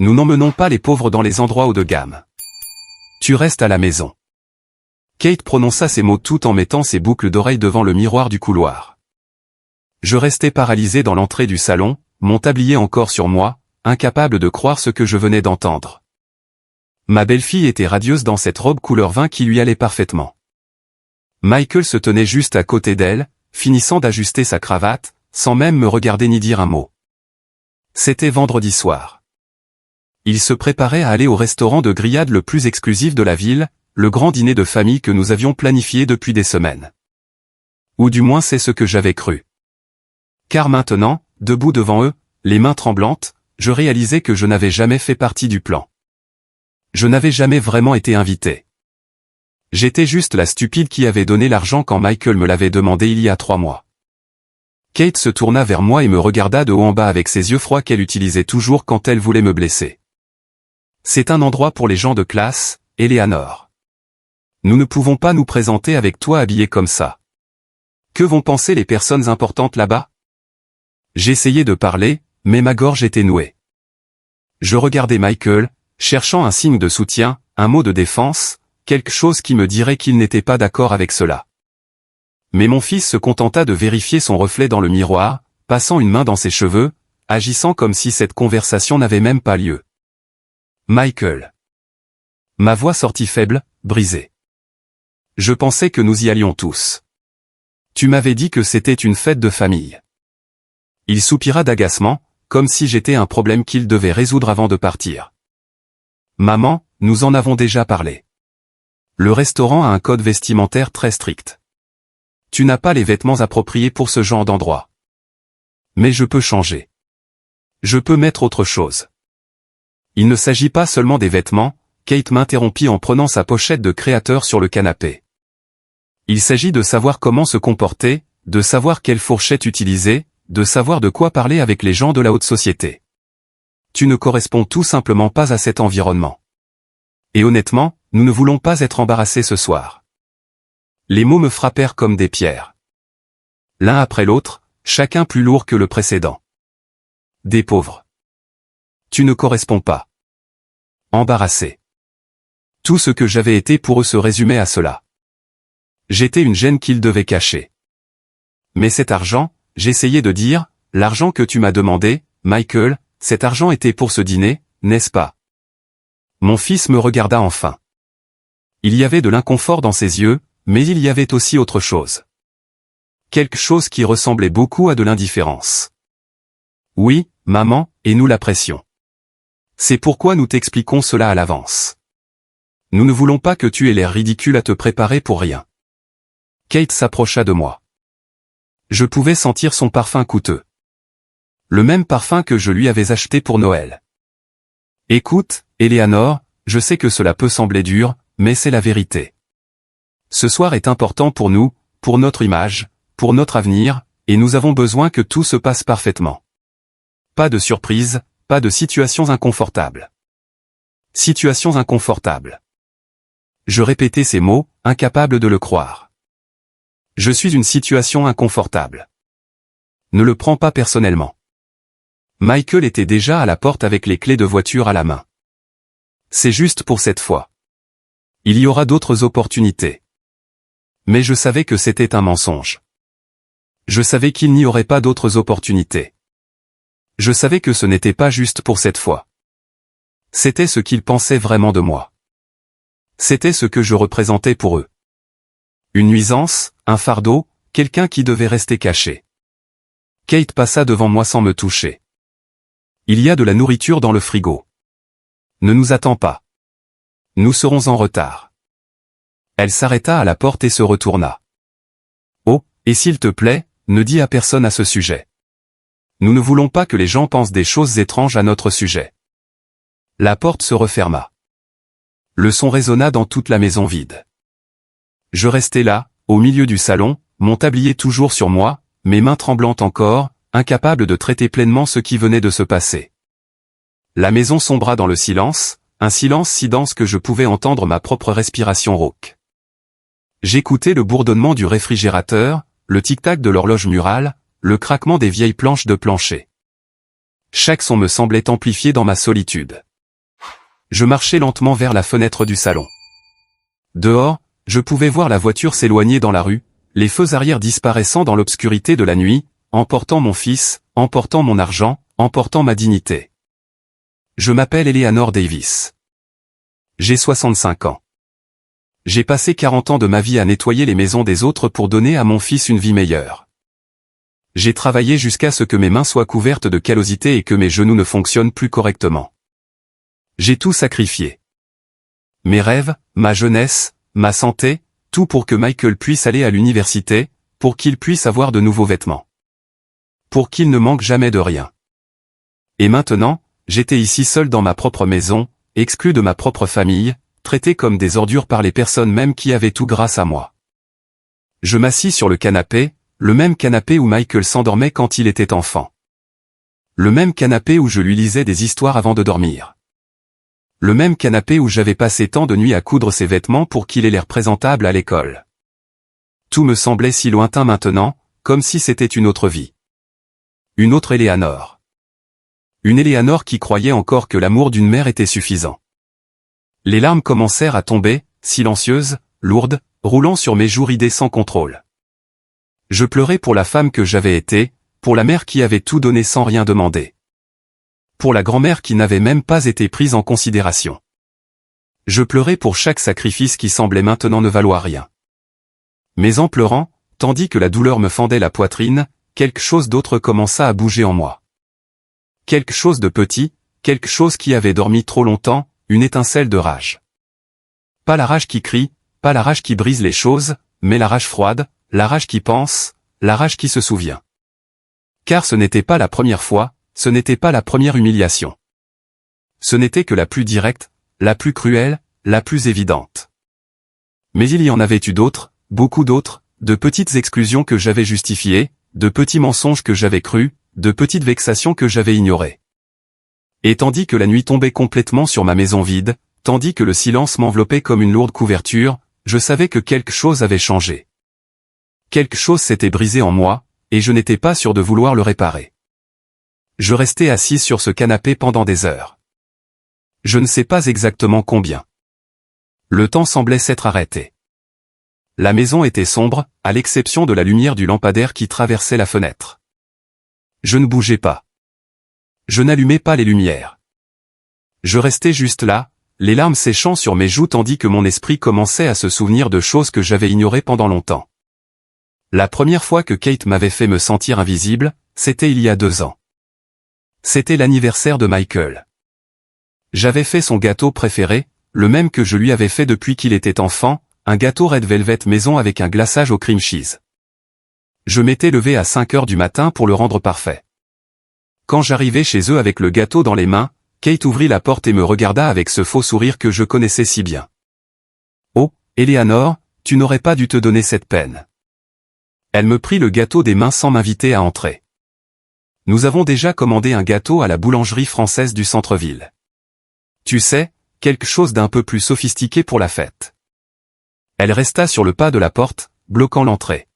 Nous n'emmenons pas les pauvres dans les endroits haut de gamme. Tu restes à la maison. Kate prononça ces mots tout en mettant ses boucles d'oreilles devant le miroir du couloir. Je restais paralysé dans l'entrée du salon, mon tablier encore sur moi, incapable de croire ce que je venais d'entendre. Ma belle-fille était radieuse dans cette robe couleur vin qui lui allait parfaitement. Michael se tenait juste à côté d'elle, finissant d'ajuster sa cravate, sans même me regarder ni dire un mot. C'était vendredi soir. Il se préparait à aller au restaurant de grillade le plus exclusif de la ville, le grand dîner de famille que nous avions planifié depuis des semaines. Ou du moins c'est ce que j'avais cru. Car maintenant, debout devant eux, les mains tremblantes, je réalisais que je n'avais jamais fait partie du plan. Je n'avais jamais vraiment été invité. J'étais juste la stupide qui avait donné l'argent quand Michael me l'avait demandé il y a 3 mois. Kate se tourna vers moi et me regarda de haut en bas avec ses yeux froids qu'elle utilisait toujours quand elle voulait me blesser. C'est un endroit pour les gens de classe, Eleanor. Nous ne pouvons pas nous présenter avec toi habillé comme ça. Que vont penser les personnes importantes là-bas? J'essayais de parler, mais ma gorge était nouée. Je regardais Michael, cherchant un signe de soutien, un mot de défense, quelque chose qui me dirait qu'il n'était pas d'accord avec cela. Mais mon fils se contenta de vérifier son reflet dans le miroir, passant une main dans ses cheveux, agissant comme si cette conversation n'avait même pas lieu. Michael. Ma voix sortit faible, brisée. Je pensais que nous y allions tous. Tu m'avais dit que c'était une fête de famille. Il soupira d'agacement, comme si j'étais un problème qu'il devait résoudre avant de partir. Maman, nous en avons déjà parlé. Le restaurant a un code vestimentaire très strict. Tu n'as pas les vêtements appropriés pour ce genre d'endroit. Mais je peux changer. Je peux mettre autre chose. Il ne s'agit pas seulement des vêtements, Kate m'interrompit en prenant sa pochette de créateur sur le canapé. Il s'agit de savoir comment se comporter, de savoir quelle fourchette utiliser, de savoir de quoi parler avec les gens de la haute société. Tu ne corresponds tout simplement pas à cet environnement. Et honnêtement, nous ne voulons pas être embarrassés ce soir. Les mots me frappèrent comme des pierres. L'un après l'autre, chacun plus lourd que le précédent. Des pauvres. Tu ne corresponds pas. Embarrassé. Tout ce que j'avais été pour eux se résumait à cela. J'étais une gêne qu'ils devaient cacher. Mais cet argent, j'essayais de dire, l'argent que tu m'as demandé, Michael, cet argent était pour ce dîner, n'est-ce pas? Mon fils me regarda enfin. Il y avait de l'inconfort dans ses yeux, mais il y avait aussi autre chose. Quelque chose qui ressemblait beaucoup à de l'indifférence. Oui, maman, et nous l'apprécions. C'est pourquoi nous t'expliquons cela à l'avance. Nous ne voulons pas que tu aies l'air ridicule à te préparer pour rien. Kate s'approcha de moi. Je pouvais sentir son parfum coûteux. Le même parfum que je lui avais acheté pour Noël. Écoute, Eleanor, je sais que cela peut sembler dur, mais c'est la vérité. Ce soir est important pour nous, pour notre image, pour notre avenir, et nous avons besoin que tout se passe parfaitement. Pas de surprise, pas de situations inconfortables. Situations inconfortables. Je répétais ces mots, incapable de le croire. Je suis une situation inconfortable. Ne le prends pas personnellement. Michael était déjà à la porte avec les clés de voiture à la main. C'est juste pour cette fois. Il y aura d'autres opportunités. Mais je savais que c'était un mensonge. Je savais qu'il n'y aurait pas d'autres opportunités. Je savais que ce n'était pas juste pour cette fois. C'était ce qu'ils pensaient vraiment de moi. C'était ce que je représentais pour eux. Une nuisance, un fardeau, quelqu'un qui devait rester caché. Kate passa devant moi sans me toucher. Il y a de la nourriture dans le frigo. Ne nous attends pas. Nous serons en retard. Elle s'arrêta à la porte et se retourna. Oh, et s'il te plaît, ne dis à personne à ce sujet. Nous ne voulons pas que les gens pensent des choses étranges à notre sujet. La porte se referma. Le son résonna dans toute la maison vide. Je restais là, au milieu du salon, mon tablier toujours sur moi, mes mains tremblantes encore, incapable de traiter pleinement ce qui venait de se passer. La maison sombra dans le silence, un silence si dense que je pouvais entendre ma propre respiration rauque. J'écoutais le bourdonnement du réfrigérateur, le tic-tac de l'horloge murale, le craquement des vieilles planches de plancher. Chaque son me semblait amplifié dans ma solitude. Je marchais lentement vers la fenêtre du salon. Dehors, je pouvais voir la voiture s'éloigner dans la rue, les feux arrière disparaissant dans l'obscurité de la nuit, emportant mon fils, emportant mon argent, emportant ma dignité. Je m'appelle Eleanor Davis. J'ai 65 ans. J'ai passé 40 ans de ma vie à nettoyer les maisons des autres pour donner à mon fils une vie meilleure. J'ai travaillé jusqu'à ce que mes mains soient couvertes de callosité et que mes genoux ne fonctionnent plus correctement. J'ai tout sacrifié. Mes rêves, ma jeunesse, ma santé, tout pour que Michael puisse aller à l'université, pour qu'il puisse avoir de nouveaux vêtements. Pour qu'il ne manque jamais de rien. Et maintenant, j'étais ici seul dans ma propre maison, exclu de ma propre famille, traité comme des ordures par les personnes même qui avaient tout grâce à moi. Je m'assis sur le canapé, le même canapé où Michael s'endormait quand il était enfant. Le même canapé où je lui lisais des histoires avant de dormir. Le même canapé où j'avais passé tant de nuits à coudre ses vêtements pour qu'il ait l'air présentable à l'école. Tout me semblait si lointain maintenant, comme si c'était une autre vie. Une autre Eleanor. Une Eleanor qui croyait encore que l'amour d'une mère était suffisant. Les larmes commencèrent à tomber, silencieuses, lourdes, roulant sur mes joues ridées sans contrôle. Je pleurais pour la femme que j'avais été, pour la mère qui avait tout donné sans rien demander. Pour la grand-mère qui n'avait même pas été prise en considération. Je pleurais pour chaque sacrifice qui semblait maintenant ne valoir rien. Mais en pleurant, tandis que la douleur me fendait la poitrine, quelque chose d'autre commença à bouger en moi. Quelque chose de petit, quelque chose qui avait dormi trop longtemps, une étincelle de rage. Pas la rage qui crie, pas la rage qui brise les choses, mais la rage froide, la rage qui pense, la rage qui se souvient. Car ce n'était pas la première fois, ce n'était pas la première humiliation. Ce n'était que la plus directe, la plus cruelle, la plus évidente. Mais il y en avait eu d'autres, beaucoup d'autres, de petites exclusions que j'avais justifiées, de petits mensonges que j'avais crus, de petites vexations que j'avais ignorées. Et tandis que la nuit tombait complètement sur ma maison vide, tandis que le silence m'enveloppait comme une lourde couverture, je savais que quelque chose avait changé. Quelque chose s'était brisé en moi, et je n'étais pas sûr de vouloir le réparer. Je restais assis sur ce canapé pendant des heures. Je ne sais pas exactement combien. Le temps semblait s'être arrêté. La maison était sombre, à l'exception de la lumière du lampadaire qui traversait la fenêtre. Je ne bougeais pas. Je n'allumais pas les lumières. Je restais juste là, les larmes séchant sur mes joues tandis que mon esprit commençait à se souvenir de choses que j'avais ignorées pendant longtemps. La première fois que Kate m'avait fait me sentir invisible, c'était il y a 2 ans. C'était l'anniversaire de Michael. J'avais fait son gâteau préféré, le même que je lui avais fait depuis qu'il était enfant, un gâteau Red Velvet maison avec un glaçage au cream cheese. Je m'étais levé à 5 heures du matin pour le rendre parfait. Quand j'arrivai chez eux avec le gâteau dans les mains, Kate ouvrit la porte et me regarda avec ce faux sourire que je connaissais si bien. « Oh, Eleanor, tu n'aurais pas dû te donner cette peine. » Elle me prit le gâteau des mains sans m'inviter à entrer. Nous avons déjà commandé un gâteau à la boulangerie française du centre-ville. Tu sais, quelque chose d'un peu plus sophistiqué pour la fête. Elle resta sur le pas de la porte, bloquant l'entrée.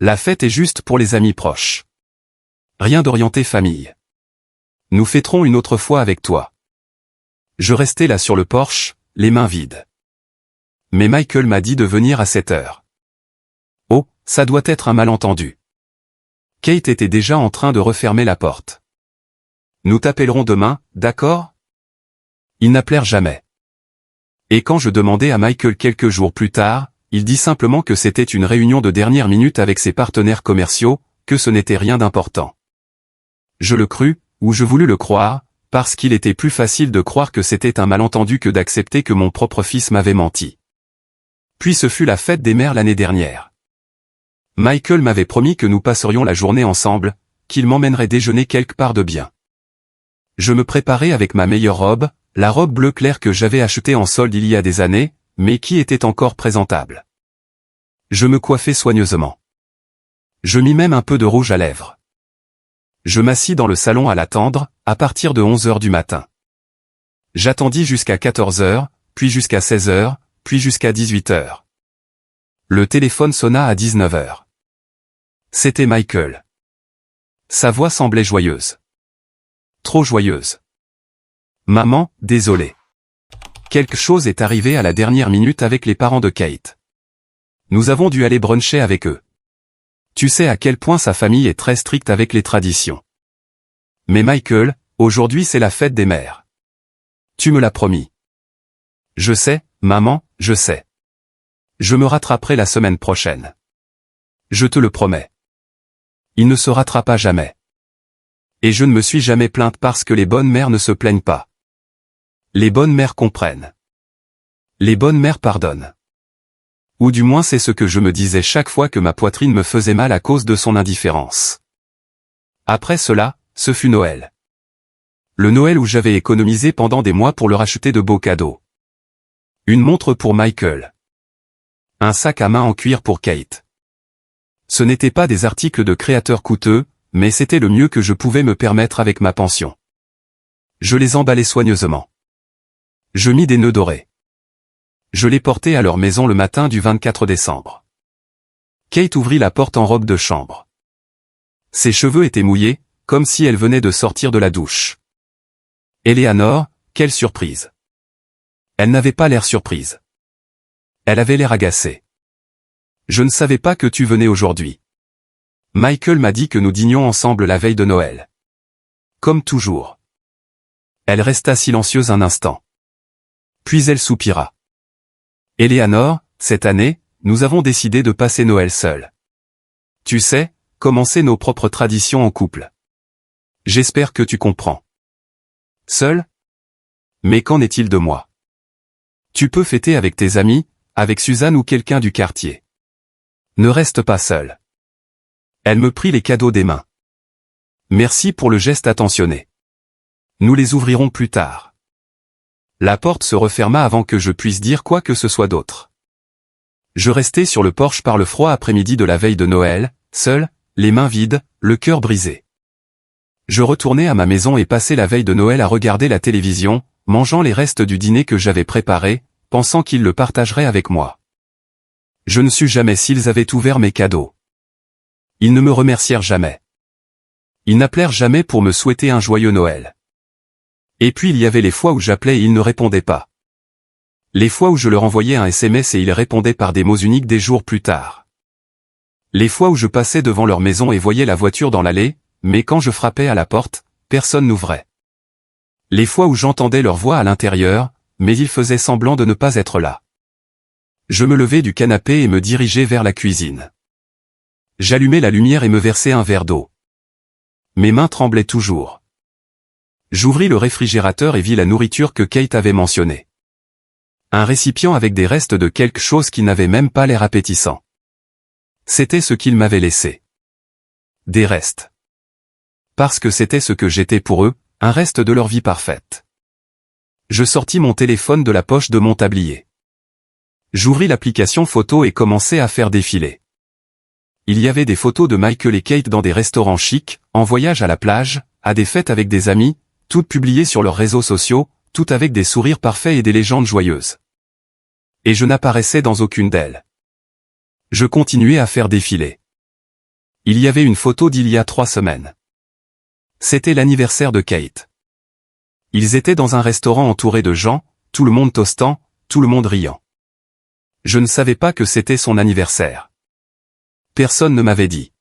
La fête est juste pour les amis proches. Rien d'orienté famille. Nous fêterons une autre fois avec toi. Je restais là sur le porche, les mains vides. Mais Michael m'a dit de venir à 7 heures. Oh, ça doit être un malentendu. Kate était déjà en train de refermer la porte. Nous t'appellerons demain, d'accord ? Ils n'appelèrent jamais. Et quand je demandai à Michael quelques jours plus tard, il dit simplement que c'était une réunion de dernière minute avec ses partenaires commerciaux, que ce n'était rien d'important. Je le crus, ou je voulus le croire, parce qu'il était plus facile de croire que c'était un malentendu que d'accepter que mon propre fils m'avait menti. Puis ce fut la fête des mères l'année dernière. Michael m'avait promis que nous passerions la journée ensemble, qu'il m'emmènerait déjeuner quelque part de bien. Je me préparais avec ma meilleure robe, la robe bleu clair que j'avais achetée en solde il y a des années, mais qui était encore présentable. Je me coiffai soigneusement. Je mis même un peu de rouge à lèvres. Je m'assis dans le salon à l'attendre, à partir de 11 heures du matin. J'attendis jusqu'à 14 heures, puis jusqu'à 16 heures, puis jusqu'à 18 heures. Le téléphone sonna à 19 heures. C'était Michael. Sa voix semblait joyeuse. Trop joyeuse. Maman, désolé. Quelque chose est arrivé à la dernière minute avec les parents de Kate. Nous avons dû aller bruncher avec eux. Tu sais à quel point sa famille est très stricte avec les traditions. Mais Michael, aujourd'hui c'est la fête des mères. Tu me l'as promis. Je sais, maman, je sais. Je me rattraperai la semaine prochaine. Je te le promets. Il ne se rattrapa jamais. Et je ne me suis jamais plainte parce que les bonnes mères ne se plaignent pas. Les bonnes mères comprennent. Les bonnes mères pardonnent. Ou du moins c'est ce que je me disais chaque fois que ma poitrine me faisait mal à cause de son indifférence. Après cela, ce fut Noël. Le Noël où j'avais économisé pendant des mois pour leur acheter de beaux cadeaux. Une montre pour Michael. Un sac à main en cuir pour Kate. Ce n'étaient pas des articles de créateurs coûteux, mais c'était le mieux que je pouvais me permettre avec ma pension. Je les emballai soigneusement. Je mis des nœuds dorés. Je les portai à leur maison le matin du 24 décembre. Kate ouvrit la porte en robe de chambre. Ses cheveux étaient mouillés, comme si elle venait de sortir de la douche. Eleanor, quelle surprise! Elle n'avait pas l'air surprise. Elle avait l'air agacée. Je ne savais pas que tu venais aujourd'hui. Michael m'a dit que nous dînions ensemble la veille de Noël. Comme toujours. Elle resta silencieuse un instant. Puis elle soupira. Eleanor, cette année, nous avons décidé de passer Noël seuls. Tu sais, commencer nos propres traditions en couple. J'espère que tu comprends. Seul? Mais qu'en est-il de moi? Tu peux fêter avec tes amis, avec Suzanne ou quelqu'un du quartier. Ne reste pas seul. Elle me prit les cadeaux des mains. Merci pour le geste attentionné. Nous les ouvrirons plus tard. La porte se referma avant que je puisse dire quoi que ce soit d'autre. Je restai sur le porche par le froid après-midi de la veille de Noël, seul, les mains vides, le cœur brisé. Je retournai à ma maison et passai la veille de Noël à regarder la télévision, mangeant les restes du dîner que j'avais préparé, pensant qu'ils le partageraient avec moi. Je ne sus jamais s'ils avaient ouvert mes cadeaux. Ils ne me remercièrent jamais. Ils n'appelèrent jamais pour me souhaiter un joyeux Noël. Et puis il y avait les fois où j'appelais et ils ne répondaient pas. Les fois où je leur envoyais un SMS et ils répondaient par des mots uniques des jours plus tard. Les fois où je passais devant leur maison et voyais la voiture dans l'allée, mais quand je frappais à la porte, personne n'ouvrait. Les fois où j'entendais leur voix à l'intérieur, mais ils faisaient semblant de ne pas être là. Je me levai du canapé et me dirigeai vers la cuisine. J'allumai la lumière et me versai un verre d'eau. Mes mains tremblaient toujours. J'ouvris le réfrigérateur et vis la nourriture que Kate avait mentionnée. Un récipient avec des restes de quelque chose qui n'avait même pas l'air appétissant. C'était ce qu'ils m'avaient laissé. Des restes. Parce que c'était ce que j'étais pour eux, un reste de leur vie parfaite. Je sortis mon téléphone de la poche de mon tablier. J'ouvris l'application photo et commençai à faire défiler. Il y avait des photos de Michael et Kate dans des restaurants chics, en voyage à la plage, à des fêtes avec des amis, toutes publiées sur leurs réseaux sociaux, toutes avec des sourires parfaits et des légendes joyeuses. Et je n'apparaissais dans aucune d'elles. Je continuais à faire défiler. Il y avait une photo d'il y a 3 semaines. C'était l'anniversaire de Kate. Ils étaient dans un restaurant entouré de gens, tout le monde toastant, tout le monde riant. Je ne savais pas que c'était son anniversaire. Personne ne m'avait dit.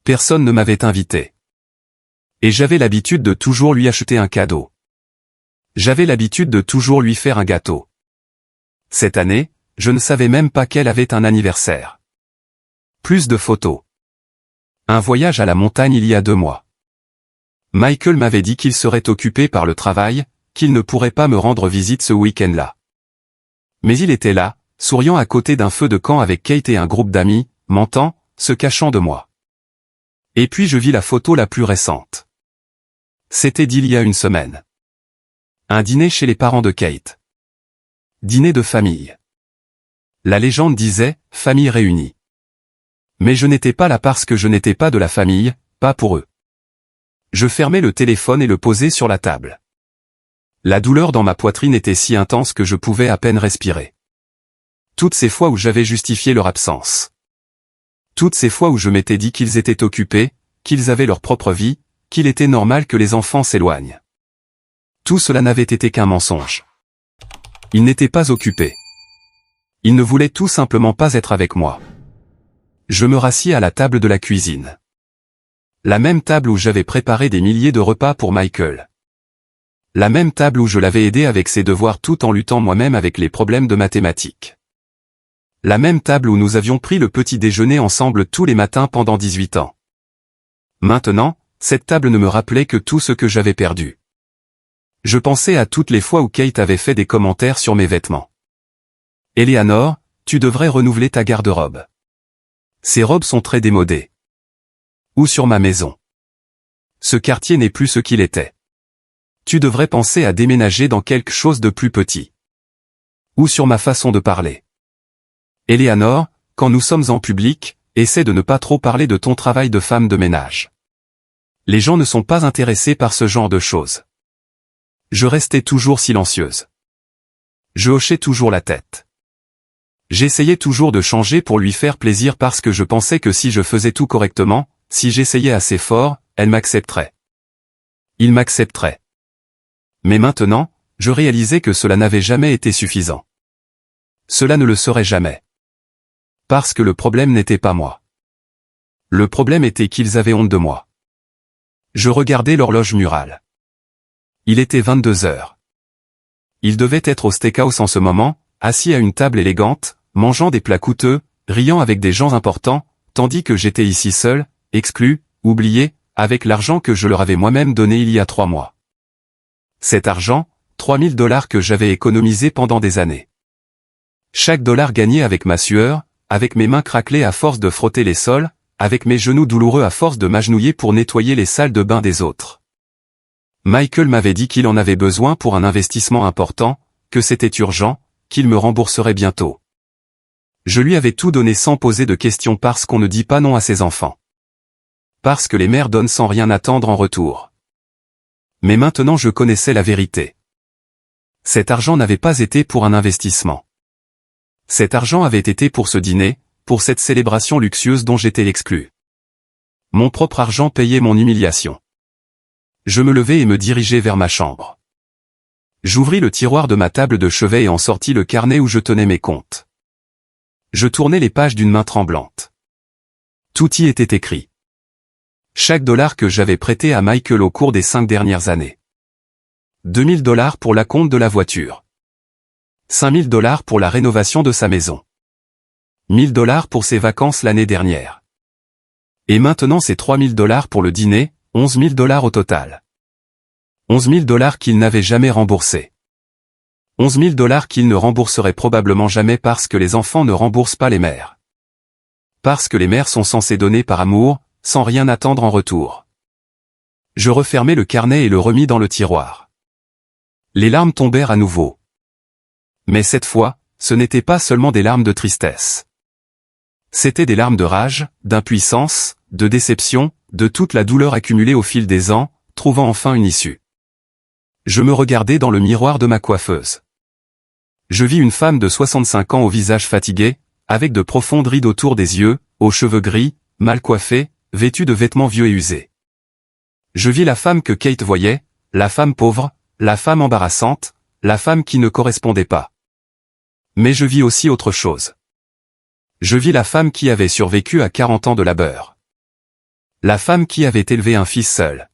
Personne ne m'avait invité. Et j'avais l'habitude de toujours lui acheter un cadeau. J'avais l'habitude de toujours lui faire un gâteau. Cette année, je ne savais même pas qu'elle avait un anniversaire. Plus de photos. Un voyage à la montagne il y a 2 mois. Michael m'avait dit qu'il serait occupé par le travail, qu'il ne pourrait pas me rendre visite ce week-end-là. Mais il était là, souriant à côté d'un feu de camp avec Kate et un groupe d'amis, mentant, se cachant de moi. Et puis je vis la photo la plus récente. C'était d'il y a 1 semaine. Un dîner chez les parents de Kate. Dîner de famille. La légende disait, famille réunie. Mais je n'étais pas là parce que je n'étais pas de la famille, pas pour eux. Je fermai le téléphone et le posai sur la table. La douleur dans ma poitrine était si intense que je pouvais à peine respirer. Toutes ces fois où j'avais justifié leur absence. Toutes ces fois où je m'étais dit qu'ils étaient occupés, qu'ils avaient leur propre vie, qu'il était normal que les enfants s'éloignent. Tout cela n'avait été qu'un mensonge. Il n'était pas occupé. Il ne voulait tout simplement pas être avec moi. Je me rassis à la table de la cuisine. La même table où j'avais préparé des milliers de repas pour Michael. La même table où je l'avais aidé avec ses devoirs tout en luttant moi-même avec les problèmes de mathématiques. La même table où nous avions pris le petit déjeuner ensemble tous les matins pendant 18 ans. Maintenant, cette table ne me rappelait que tout ce que j'avais perdu. Je pensais à toutes les fois où Kate avait fait des commentaires sur mes vêtements. Eleanor, tu devrais renouveler ta garde-robe. Ces robes sont très démodées. Ou sur ma maison. Ce quartier n'est plus ce qu'il était. Tu devrais penser à déménager dans quelque chose de plus petit. Ou sur ma façon de parler. Eleanor, quand nous sommes en public, essaie de ne pas trop parler de ton travail de femme de ménage. Les gens ne sont pas intéressés par ce genre de choses. Je restais toujours silencieuse. Je hochais toujours la tête. J'essayais toujours de changer pour lui faire plaisir parce que je pensais que si je faisais tout correctement, si j'essayais assez fort, elle m'accepterait. Il m'accepterait. Mais maintenant, je réalisais que cela n'avait jamais été suffisant. Cela ne le serait jamais. Parce que le problème n'était pas moi. Le problème était qu'ils avaient honte de moi. Je regardais l'horloge murale. Il était 22 heures. Il devait être au steakhouse en ce moment, assis à une table élégante, mangeant des plats coûteux, riant avec des gens importants, tandis que j'étais ici seul, exclu, oublié, avec l'argent que je leur avais moi-même donné il y a 3 mois. Cet argent, $3000 que j'avais économisé pendant des années. Chaque dollar gagné avec ma sueur, avec mes mains craquelées à force de frotter les sols, avec mes genoux douloureux à force de m'agenouiller pour nettoyer les salles de bain des autres. Michael m'avait dit qu'il en avait besoin pour un investissement important, que c'était urgent, qu'il me rembourserait bientôt. Je lui avais tout donné sans poser de questions parce qu'on ne dit pas non à ses enfants. Parce que les mères donnent sans rien attendre en retour. Mais maintenant je connaissais la vérité. Cet argent n'avait pas été pour un investissement. Cet argent avait été pour ce dîner, pour cette célébration luxueuse dont j'étais exclu. Mon propre argent payait mon humiliation. Je me levai et me dirigeai vers ma chambre. J'ouvris le tiroir de ma table de chevet et en sortis le carnet où je tenais mes comptes. Je tournai les pages d'une main tremblante. Tout y était écrit. Chaque dollar que j'avais prêté à Michael au cours des 5 dernières années. $2000 pour l'acompte de la voiture. $5000 pour la rénovation de sa maison. $1000 pour ses vacances l'année dernière. Et maintenant c'est $3000 pour le dîner, $11000 au total. $11000 qu'il n'avait jamais remboursé. $11000 qu'il ne rembourserait probablement jamais parce que les enfants ne remboursent pas les mères. Parce que les mères sont censées donner par amour, sans rien attendre en retour. Je refermai le carnet et le remis dans le tiroir. Les larmes tombèrent à nouveau. Mais cette fois, ce n'étaient pas seulement des larmes de tristesse. C'étaient des larmes de rage, d'impuissance, de déception, de toute la douleur accumulée au fil des ans, trouvant enfin une issue. Je me regardai dans le miroir de ma coiffeuse. Je vis une femme de 65 ans au visage fatigué, avec de profondes rides autour des yeux, aux cheveux gris, mal coiffée, vêtue de vêtements vieux et usés. Je vis la femme que Kate voyait, la femme pauvre, la femme embarrassante, la femme qui ne correspondait pas. Mais je vis aussi autre chose. Je vis la femme qui avait survécu à 40 ans de labeur. La femme qui avait élevé un fils seul.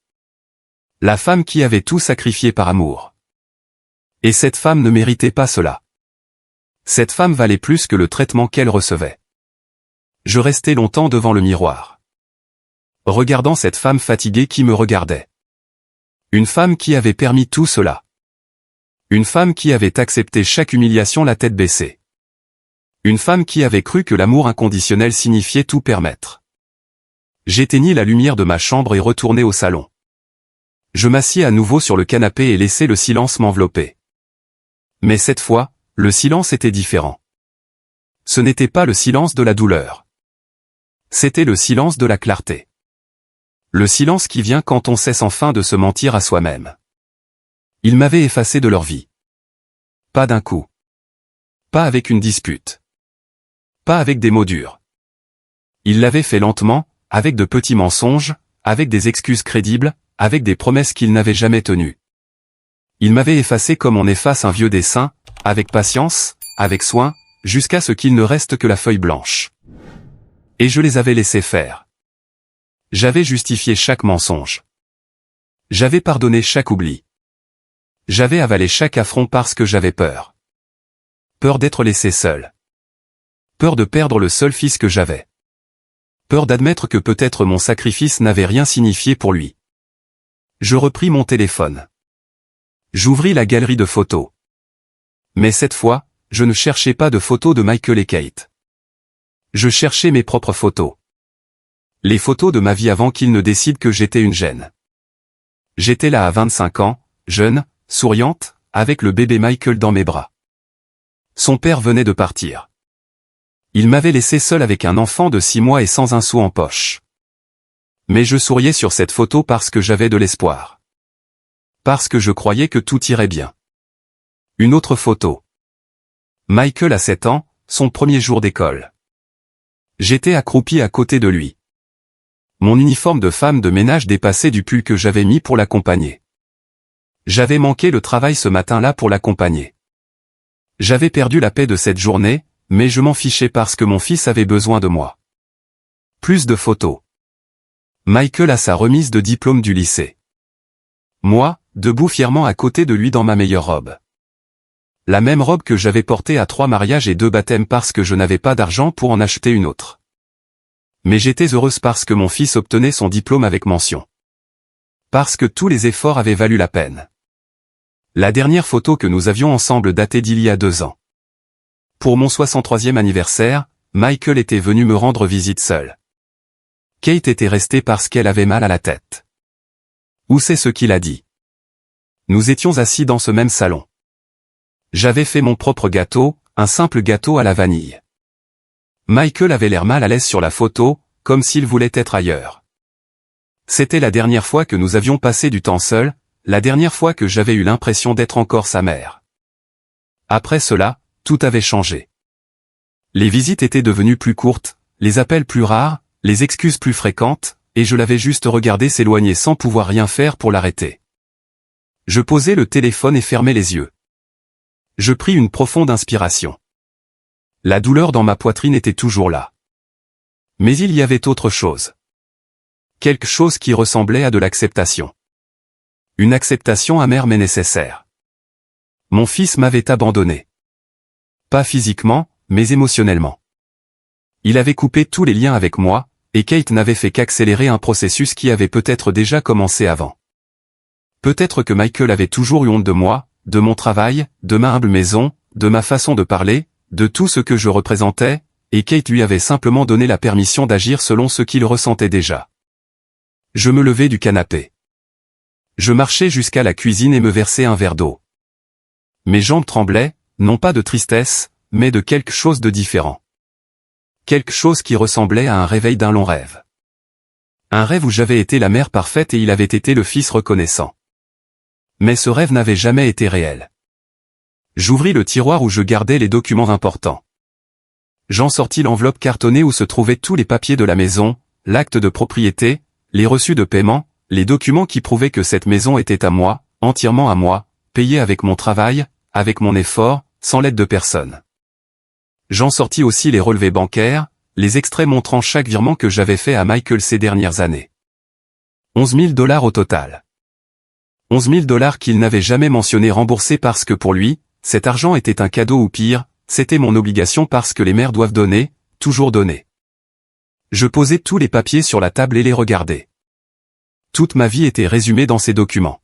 La femme qui avait tout sacrifié par amour. Et cette femme ne méritait pas cela. Cette femme valait plus que le traitement qu'elle recevait. Je restai longtemps devant le miroir. Regardant cette femme fatiguée qui me regardait. Une femme qui avait permis tout cela. Une femme qui avait accepté chaque humiliation la tête baissée. Une femme qui avait cru que l'amour inconditionnel signifiait tout permettre. J'éteignis la lumière de ma chambre et retournai au salon. Je m'assis à nouveau sur le canapé et laissai le silence m'envelopper. Mais cette fois, le silence était différent. Ce n'était pas le silence de la douleur. C'était le silence de la clarté. Le silence qui vient quand on cesse enfin de se mentir à soi-même. Ils m'avaient effacé de leur vie. Pas d'un coup. Pas avec une dispute. Pas avec des mots durs. Ils l'avaient fait lentement, avec de petits mensonges, avec des excuses crédibles, avec des promesses qu'ils n'avaient jamais tenues. Il m'avait effacé comme on efface un vieux dessin, avec patience, avec soin, jusqu'à ce qu'il ne reste que la feuille blanche. Et je les avais laissés faire. J'avais justifié chaque mensonge. J'avais pardonné chaque oubli. J'avais avalé chaque affront parce que j'avais peur. Peur d'être laissé seul. Peur de perdre le seul fils que j'avais. Peur d'admettre que peut-être mon sacrifice n'avait rien signifié pour lui. Je repris mon téléphone. J'ouvris la galerie de photos. Mais cette fois, je ne cherchais pas de photos de Michael et Kate. Je cherchais mes propres photos. Les photos de ma vie avant qu'ils ne décident que j'étais une gêne. J'étais là à 25 ans, jeune, souriante, avec le bébé Michael dans mes bras. Son père venait de partir. Il m'avait laissé seul avec un enfant de 6 mois et sans un sou en poche. Mais je souriais sur cette photo parce que j'avais de l'espoir. Parce que je croyais que tout irait bien. Une autre photo. Michael a 7 ans, son premier jour d'école. J'étais accroupi à côté de lui. Mon uniforme de femme de ménage dépassait du pull que j'avais mis pour l'accompagner. J'avais manqué le travail ce matin-là pour l'accompagner. J'avais perdu la paix de cette journée, mais je m'en fichais parce que mon fils avait besoin de moi. Plus de photos. Michael a sa remise de diplôme du lycée. Moi, debout fièrement à côté de lui dans ma meilleure robe. La même robe que j'avais portée à 3 mariages et 2 baptêmes parce que je n'avais pas d'argent pour en acheter une autre. Mais j'étais heureuse parce que mon fils obtenait son diplôme avec mention. Parce que tous les efforts avaient valu la peine. La dernière photo que nous avions ensemble datait d'il y a 2 ans. Pour mon 63e anniversaire, Michael était venu me rendre visite seul. Kate était restée parce qu'elle avait mal à la tête. Ou c'est ce qu'il a dit. Nous étions assis dans ce même salon. J'avais fait mon propre gâteau, un simple gâteau à la vanille. Michael avait l'air mal à l'aise sur la photo, comme s'il voulait être ailleurs. C'était la dernière fois que nous avions passé du temps seuls, la dernière fois que j'avais eu l'impression d'être encore sa mère. Après cela, tout avait changé. Les visites étaient devenues plus courtes, les appels plus rares, les excuses plus fréquentes, et je l'avais juste regardé s'éloigner sans pouvoir rien faire pour l'arrêter. Je posai le téléphone et fermai les yeux. Je pris une profonde inspiration. La douleur dans ma poitrine était toujours là. Mais il y avait autre chose. Quelque chose qui ressemblait à de l'acceptation. Une acceptation amère mais nécessaire. Mon fils m'avait abandonné. Pas physiquement, mais émotionnellement. Il avait coupé tous les liens avec moi, et Kate n'avait fait qu'accélérer un processus qui avait peut-être déjà commencé avant. Peut-être que Michael avait toujours eu honte de moi, de mon travail, de ma humble maison, de ma façon de parler, de tout ce que je représentais, et Kate lui avait simplement donné la permission d'agir selon ce qu'il ressentait déjà. Je me levai du canapé. Je marchai jusqu'à la cuisine et me versai un verre d'eau. Mes jambes tremblaient, non pas de tristesse, mais de quelque chose de différent. Quelque chose qui ressemblait à un réveil d'un long rêve. Un rêve où j'avais été la mère parfaite et il avait été le fils reconnaissant. Mais ce rêve n'avait jamais été réel. J'ouvris le tiroir où je gardais les documents importants. J'en sortis l'enveloppe cartonnée où se trouvaient tous les papiers de la maison, l'acte de propriété, les reçus de paiement, les documents qui prouvaient que cette maison était à moi, entièrement à moi, payée avec mon travail, avec mon effort, sans l'aide de personne. J'en sortis aussi les relevés bancaires, les extraits montrant chaque virement que j'avais fait à Michael ces dernières années. 11 000 $ au total. 11 000 $ qu'il n'avait jamais mentionné remboursés parce que pour lui, cet argent était un cadeau ou pire, c'était mon obligation parce que les mères doivent donner, toujours donner. Je posais tous les papiers sur la table et les regardais. Toute ma vie était résumée dans ces documents.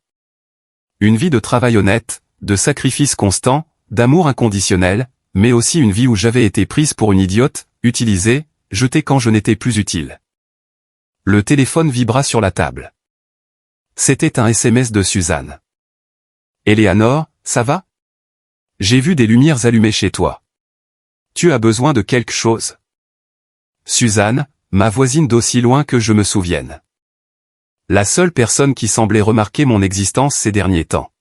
Une vie de travail honnête, de sacrifice constant, d'amour inconditionnel, mais aussi une vie où j'avais été prise pour une idiote, utilisée, jetée quand je n'étais plus utile. Le téléphone vibra sur la table. C'était un SMS de Suzanne. « Éléanore, ça va ? J'ai vu des lumières allumées chez toi. Tu as besoin de quelque chose ? Suzanne, ma voisine d'aussi loin que je me souvienne. La seule personne qui semblait remarquer mon existence ces derniers temps.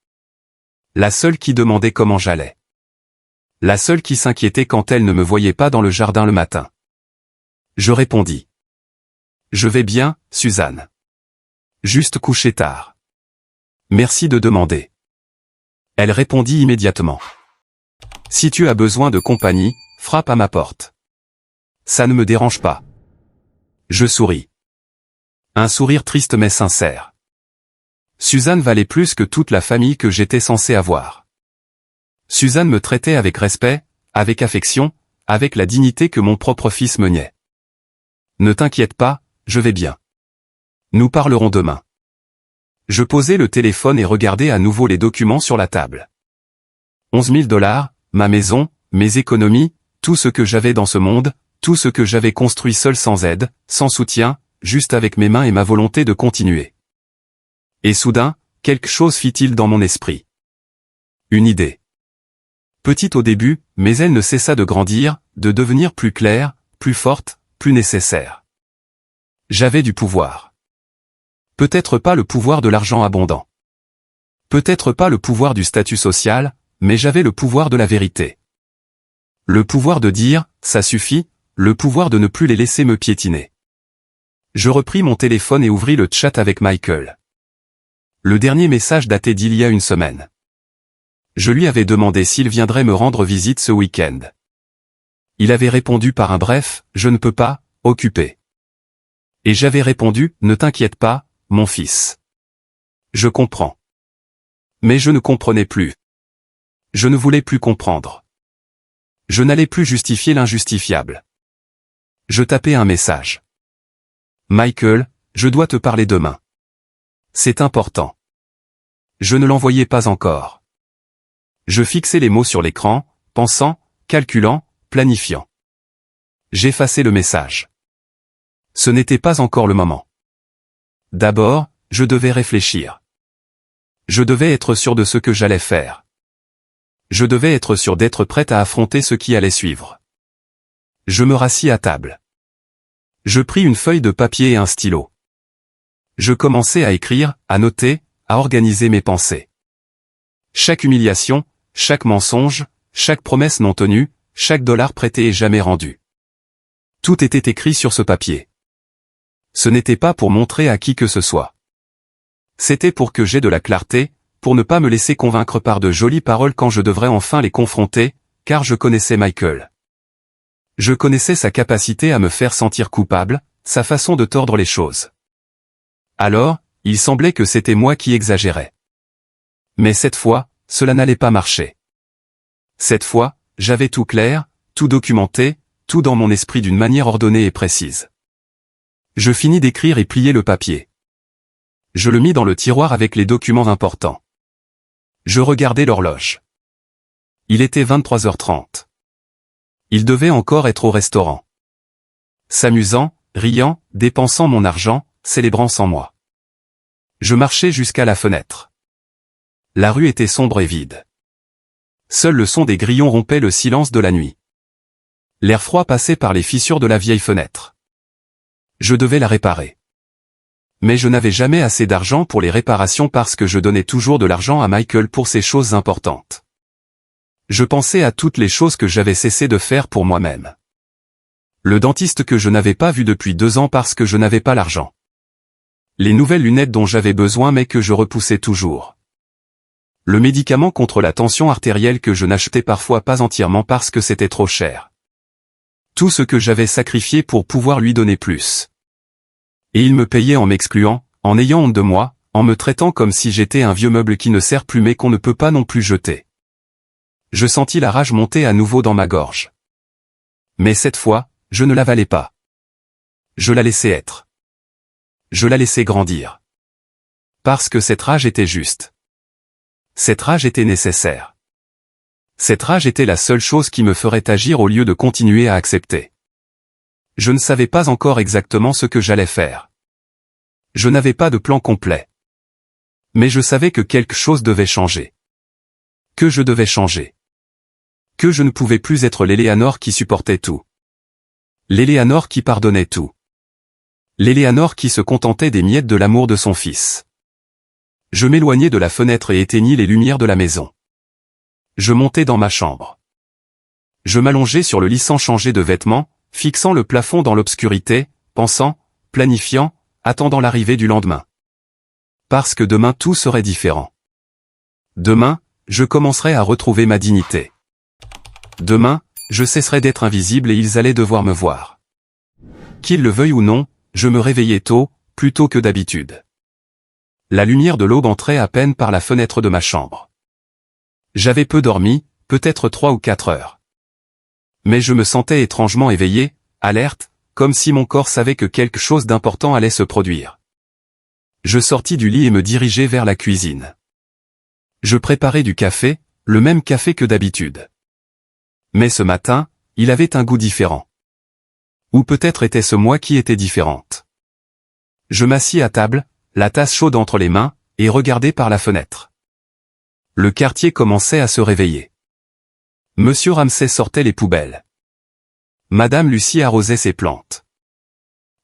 La seule qui demandait comment j'allais. La seule qui s'inquiétait quand elle ne me voyait pas dans le jardin le matin. Je répondis. Je vais bien, Suzanne. Juste couché tard. Merci de demander. Elle répondit immédiatement. Si tu as besoin de compagnie, frappe à ma porte. Ça ne me dérange pas. Je souris. Un sourire triste mais sincère. Suzanne valait plus que toute la famille que j'étais censé avoir. Suzanne me traitait avec respect, avec affection, avec la dignité que mon propre fils me niait. Ne t'inquiète pas, je vais bien. Nous parlerons demain. Je posai le téléphone et regardai à nouveau les documents sur la table. 11 000 $, ma maison, mes économies, tout ce que j'avais dans ce monde, tout ce que j'avais construit seul sans aide, sans soutien, juste avec mes mains et ma volonté de continuer. Et soudain, quelque chose fit-il dans mon esprit. Une idée. Petite au début, mais elle ne cessa de grandir, de devenir plus claire, plus forte, plus nécessaire. J'avais du pouvoir. Peut-être pas le pouvoir de l'argent abondant. Peut-être pas le pouvoir du statut social, mais j'avais le pouvoir de la vérité. Le pouvoir de dire, ça suffit, le pouvoir de ne plus les laisser me piétiner. Je repris mon téléphone et ouvris le chat avec Michael. Le dernier message datait d'il y a une semaine. Je lui avais demandé s'il viendrait me rendre visite ce week-end. Il avait répondu par un bref « Je ne peux pas, occupé ». Et j'avais répondu « Ne t'inquiète pas, mon fils. Je comprends. » Mais je ne comprenais plus. Je ne voulais plus comprendre. Je n'allais plus justifier l'injustifiable. Je tapais un message. Michael, je dois te parler demain. C'est important. Je ne l'envoyais pas encore. Je fixais les mots sur l'écran, pensant, calculant, planifiant. J'effaçais le message. Ce n'était pas encore le moment. D'abord, je devais réfléchir. Je devais être sûr de ce que j'allais faire. Je devais être sûr d'être prête à affronter ce qui allait suivre. Je me rassis à table. Je pris une feuille de papier et un stylo. Je commençai à écrire, à noter, à organiser mes pensées. Chaque humiliation, chaque mensonge, chaque promesse non tenue, chaque dollar prêté et jamais rendu. Tout était écrit sur ce papier. Ce n'était pas pour montrer à qui que ce soit. C'était pour que j'aie de la clarté, pour ne pas me laisser convaincre par de jolies paroles quand je devrais enfin les confronter, car je connaissais Michael. Je connaissais sa capacité à me faire sentir coupable, sa façon de tordre les choses. Alors, il semblait que c'était moi qui exagérais. Mais cette fois, cela n'allait pas marcher. Cette fois, j'avais tout clair, tout documenté, tout dans mon esprit d'une manière ordonnée et précise. Je finis d'écrire et pliai le papier. Je le mis dans le tiroir avec les documents importants. Je regardai l'horloge. Il était 23h30. Il devait encore être au restaurant. S'amusant, riant, dépensant mon argent, célébrant sans moi. Je marchai jusqu'à la fenêtre. La rue était sombre et vide. Seul le son des grillons rompait le silence de la nuit. L'air froid passait par les fissures de la vieille fenêtre. Je devais la réparer. Mais je n'avais jamais assez d'argent pour les réparations parce que je donnais toujours de l'argent à Michael pour ces choses importantes. Je pensais à toutes les choses que j'avais cessé de faire pour moi-même. Le dentiste que je n'avais pas vu depuis 2 ans parce que je n'avais pas l'argent. Les nouvelles lunettes dont j'avais besoin mais que je repoussais toujours. Le médicament contre la tension artérielle que je n'achetais parfois pas entièrement parce que c'était trop cher. Tout ce que j'avais sacrifié pour pouvoir lui donner plus. Et il me payait en m'excluant, en ayant honte de moi, en me traitant comme si j'étais un vieux meuble qui ne sert plus mais qu'on ne peut pas non plus jeter. Je sentis la rage monter à nouveau dans ma gorge. Mais cette fois, je ne l'avalais pas. Je la laissais être. Je la laissais grandir. Parce que cette rage était juste. Cette rage était nécessaire. Cette rage était la seule chose qui me ferait agir au lieu de continuer à accepter. Je ne savais pas encore exactement ce que j'allais faire. Je n'avais pas de plan complet. Mais je savais que quelque chose devait changer. Que je devais changer. Que je ne pouvais plus être l'Éléanore qui supportait tout. L'Éléanore qui pardonnait tout. L'Éléanore qui se contentait des miettes de l'amour de son fils. Je m'éloignai de la fenêtre et éteignis les lumières de la maison. Je montai dans ma chambre. Je m'allongeai sur le lit sans changer de vêtements, fixant le plafond dans l'obscurité, pensant, planifiant, attendant l'arrivée du lendemain. Parce que demain tout serait différent. Demain, je commencerai à retrouver ma dignité. Demain, je cesserai d'être invisible et ils allaient devoir me voir. Qu'ils le veuillent ou non, je me réveillais tôt, plus tôt que d'habitude. La lumière de l'aube entrait à peine par la fenêtre de ma chambre. J'avais peu dormi, peut-être 3 ou 4 heures. Mais je me sentais étrangement éveillé, alerte, comme si mon corps savait que quelque chose d'important allait se produire. Je sortis du lit et me dirigeai vers la cuisine. Je préparais du café, le même café que d'habitude. Mais ce matin, il avait un goût différent. Ou peut-être était-ce moi qui étais différente. Je m'assis à table, la tasse chaude entre les mains, et regardai par la fenêtre. Le quartier commençait à se réveiller. Monsieur Ramsay sortait les poubelles. Madame Lucie arrosait ses plantes.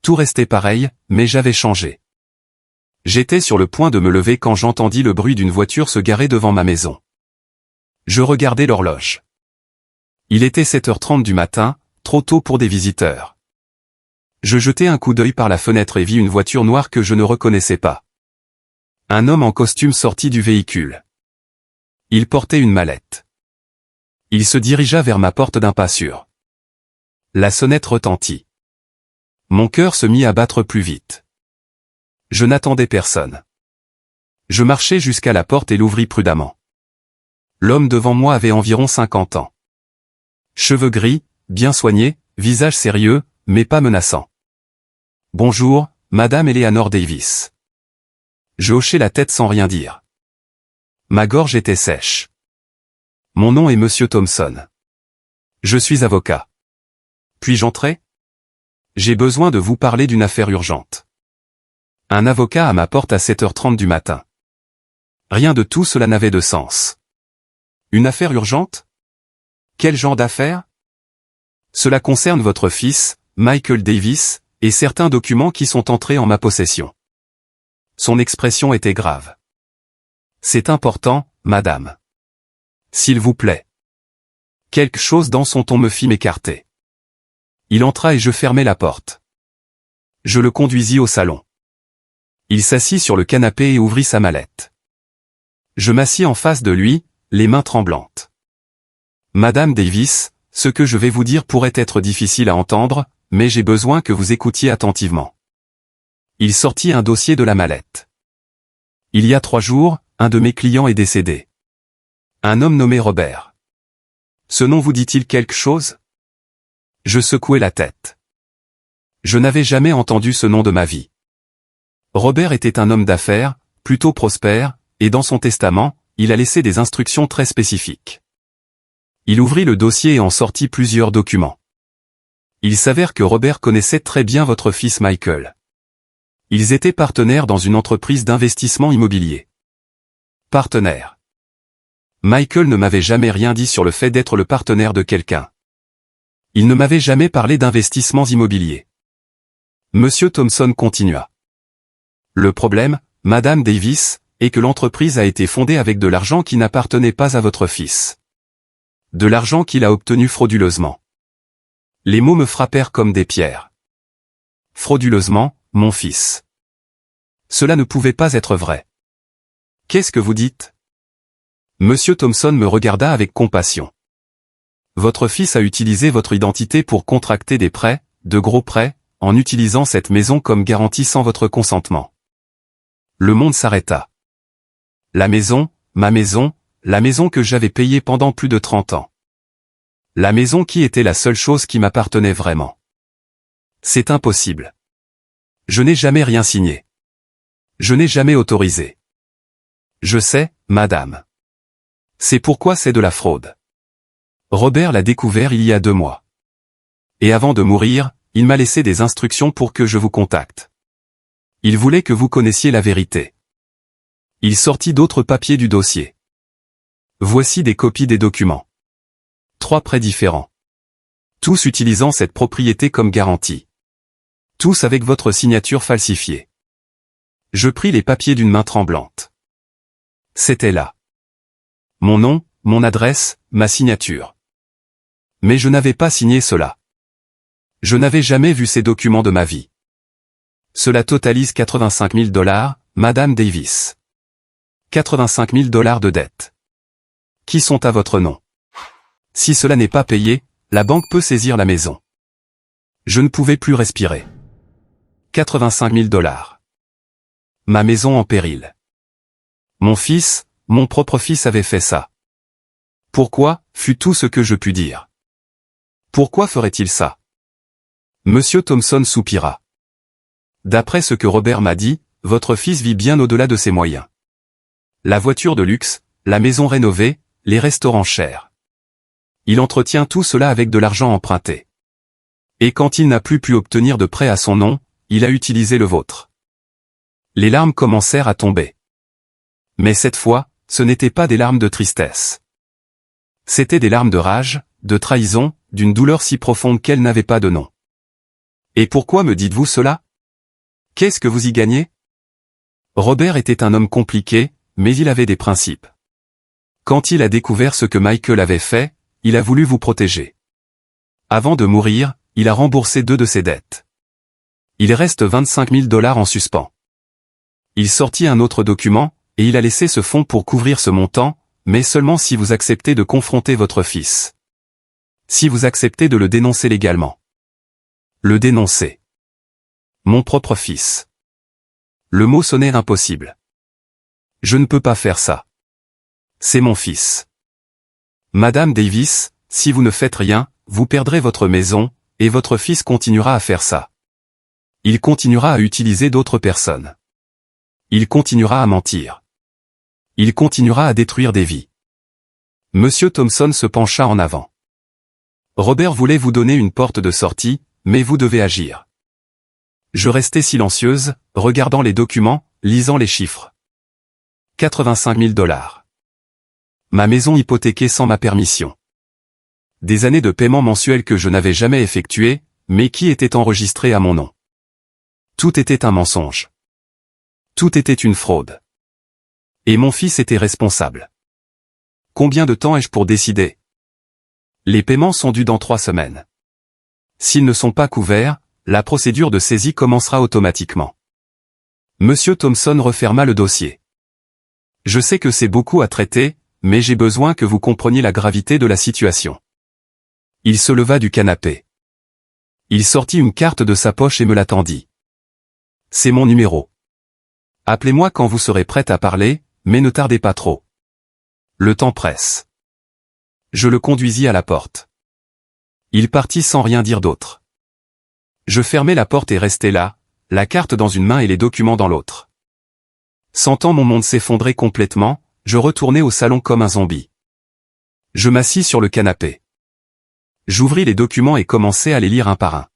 Tout restait pareil, mais j'avais changé. J'étais sur le point de me lever quand j'entendis le bruit d'une voiture se garer devant ma maison. Je regardai l'horloge. Il était 7h30 du matin, trop tôt pour des visiteurs. Je jetai un coup d'œil par la fenêtre et vis une voiture noire que je ne reconnaissais pas. Un homme en costume sortit du véhicule. Il portait une mallette. Il se dirigea vers ma porte d'un pas sûr. La sonnette retentit. Mon cœur se mit à battre plus vite. Je n'attendais personne. Je marchai jusqu'à la porte et l'ouvris prudemment. L'homme devant moi avait environ 50 ans. Cheveux gris, bien soignés, visage sérieux, mais pas menaçant. « Bonjour, Madame Eleanor Davis. » Je hochai la tête sans rien dire. Ma gorge était sèche. « Mon nom est Monsieur Thompson. Je suis avocat. Puis-je entrer ? J'ai besoin de vous parler d'une affaire urgente. » Un avocat à ma porte à 7h30 du matin. Rien de tout cela n'avait de sens. Une affaire urgente ? Quel genre d'affaire ? Cela concerne votre fils, Michael Davis, et certains documents qui sont entrés en ma possession. Son expression était grave. C'est important, madame. S'il vous plaît. Quelque chose dans son ton me fit m'écarter. Il entra et je fermai la porte. Je le conduisis au salon. Il s'assit sur le canapé et ouvrit sa mallette. Je m'assis en face de lui, les mains tremblantes. Madame Davis, ce que je vais vous dire pourrait être difficile à entendre, mais j'ai besoin que vous écoutiez attentivement. Il sortit un dossier de la mallette. Il y a 3 jours, un de mes clients est décédé. Un homme nommé Robert. Ce nom vous dit-il quelque chose ? Je secouai la tête. Je n'avais jamais entendu ce nom de ma vie. Robert était un homme d'affaires, plutôt prospère, et dans son testament, il a laissé des instructions très spécifiques. Il ouvrit le dossier et en sortit plusieurs documents. Il s'avère que Robert connaissait très bien votre fils Michael. Ils étaient partenaires dans une entreprise d'investissement immobilier. Partenaires. Michael ne m'avait jamais rien dit sur le fait d'être le partenaire de quelqu'un. Il ne m'avait jamais parlé d'investissements immobiliers. Monsieur Thompson continua. Le problème, Madame Davis, est que l'entreprise a été fondée avec de l'argent qui n'appartenait pas à votre fils. De l'argent qu'il a obtenu frauduleusement. Les mots me frappèrent comme des pierres. Frauduleusement, mon fils. Cela ne pouvait pas être vrai. Qu'est-ce que vous dites ? Monsieur Thompson me regarda avec compassion. Votre fils a utilisé votre identité pour contracter des prêts, de gros prêts, en utilisant cette maison comme garantie sans votre consentement. Le monde s'arrêta. La maison, ma maison, la maison que j'avais payée pendant plus de 30 ans. La maison qui était la seule chose qui m'appartenait vraiment. C'est impossible. Je n'ai jamais rien signé. Je n'ai jamais autorisé. Je sais, madame. C'est pourquoi c'est de la fraude. Robert l'a découvert il y a 2 mois. Et avant de mourir, il m'a laissé des instructions pour que je vous contacte. Il voulait que vous connaissiez la vérité. Il sortit d'autres papiers du dossier. Voici des copies des documents. 3 prêts différents. Tous utilisant cette propriété comme garantie. Tous avec votre signature falsifiée. Je pris les papiers d'une main tremblante. C'était là. Mon nom, mon adresse, ma signature. Mais je n'avais pas signé cela. Je n'avais jamais vu ces documents de ma vie. Cela totalise $85 000, Madame Davis. $85 000 de dette. qui sont à votre nom. Si cela n'est pas payé, la banque peut saisir la maison. Je ne pouvais plus respirer. 85 000 $. Ma maison en péril. Mon fils, mon propre fils avait fait ça. Pourquoi, fut tout ce que je pus dire. Pourquoi ferait-il ça? Monsieur Thompson soupira. D'après ce que Robert m'a dit, votre fils vit bien au-delà de ses moyens. La voiture de luxe, la maison rénovée, les restaurants chers. Il entretient tout cela avec de l'argent emprunté. Et quand il n'a plus pu obtenir de prêt à son nom, il a utilisé le vôtre. Les larmes commencèrent à tomber. Mais cette fois, ce n'étaient pas des larmes de tristesse. C'étaient des larmes de rage, de trahison, d'une douleur si profonde qu'elle n'avait pas de nom. Et pourquoi me dites-vous cela? Qu'est-ce que vous y gagnez? Robert était un homme compliqué, mais il avait des principes. Quand il a découvert ce que Michael avait fait, il a voulu vous protéger. Avant de mourir, il a remboursé 2 de ses dettes. Il reste 25 000 $ en suspens. Il sortit un autre document, et il a laissé ce fonds pour couvrir ce montant, mais seulement si vous acceptez de confronter votre fils. Si vous acceptez de le dénoncer légalement. Le dénoncer. Mon propre fils. Le mot sonnait impossible. Je ne peux pas faire ça. C'est mon fils. Madame Davis, si vous ne faites rien, vous perdrez votre maison, et votre fils continuera à faire ça. Il continuera à utiliser d'autres personnes. Il continuera à mentir. Il continuera à détruire des vies. Monsieur Thompson se pencha en avant. Robert voulait vous donner une porte de sortie, mais vous devez agir. Je restais silencieuse, regardant les documents, lisant les chiffres. 85 000 $. Ma maison hypothéquée sans ma permission. Des années de paiement mensuel que je n'avais jamais effectués, mais qui étaient enregistrés à mon nom. Tout était un mensonge. Tout était une fraude. Et mon fils était responsable. Combien de temps ai-je pour décider? Les paiements sont dus dans 3 semaines. S'ils ne sont pas couverts, la procédure de saisie commencera automatiquement. Monsieur Thompson referma le dossier. Je sais que c'est beaucoup à traiter, mais j'ai besoin que vous compreniez la gravité de la situation. Il se leva du canapé. Il sortit une carte de sa poche et me la tendit. C'est mon numéro. Appelez-moi quand vous serez prête à parler, mais ne tardez pas trop. Le temps presse. Je le conduisis à la porte. Il partit sans rien dire d'autre. Je fermai la porte et restai là, la carte dans une main et les documents dans l'autre. Sentant mon monde s'effondrer complètement, je retournai au salon comme un zombie. Je m'assis sur le canapé. J'ouvris les documents et commençai à les lire un par un.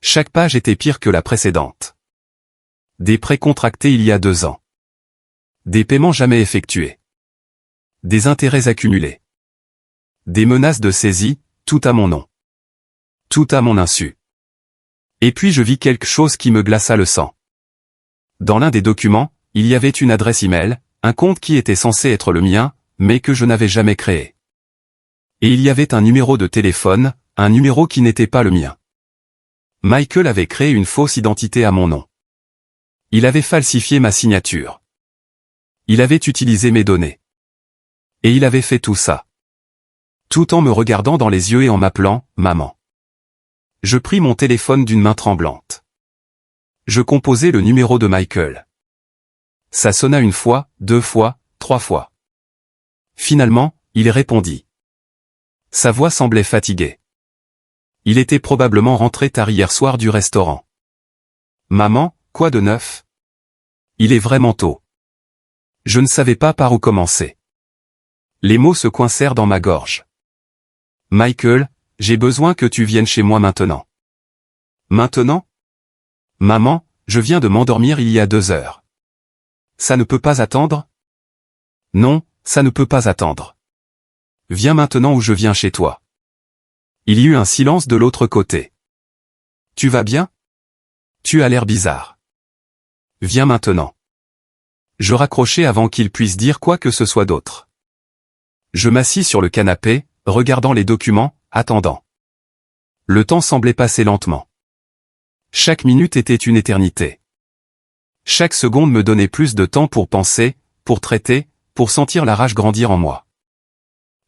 Chaque page était pire que la précédente. Des prêts contractés il y a 2 ans. Des paiements jamais effectués. Des intérêts accumulés. Des menaces de saisie, tout à mon nom. Tout à mon insu. Et puis je vis quelque chose qui me glaça le sang. Dans l'un des documents, il y avait une adresse email, un compte qui était censé être le mien, mais que je n'avais jamais créé. Et il y avait un numéro de téléphone, un numéro qui n'était pas le mien. Michael avait créé une fausse identité à mon nom. Il avait falsifié ma signature. Il avait utilisé mes données. Et il avait fait tout ça. Tout en me regardant dans les yeux et en m'appelant « maman ». Je pris mon téléphone d'une main tremblante. Je composai le numéro de Michael. Ça sonna 1 fois, 2 fois, 3 fois. Finalement, il répondit. Sa voix semblait fatiguée. Il était probablement rentré tard hier soir du restaurant. Maman, quoi de neuf? Il est vraiment tôt. Je ne savais pas par où commencer. Les mots se coincèrent dans ma gorge. Michael, j'ai besoin que tu viennes chez moi maintenant. Maintenant? Maman, je viens de m'endormir il y a 2 heures. Ça ne peut pas attendre? Non, ça ne peut pas attendre. Viens maintenant ou je viens chez toi. Il y eut un silence de l'autre côté. Tu vas bien? Tu as l'air bizarre. Viens maintenant. Je raccrochai avant qu'il puisse dire quoi que ce soit d'autre. Je m'assis sur le canapé, regardant les documents, attendant. Le temps semblait passer lentement. Chaque minute était une éternité. Chaque seconde me donnait plus de temps pour penser, pour traiter, pour sentir la rage grandir en moi.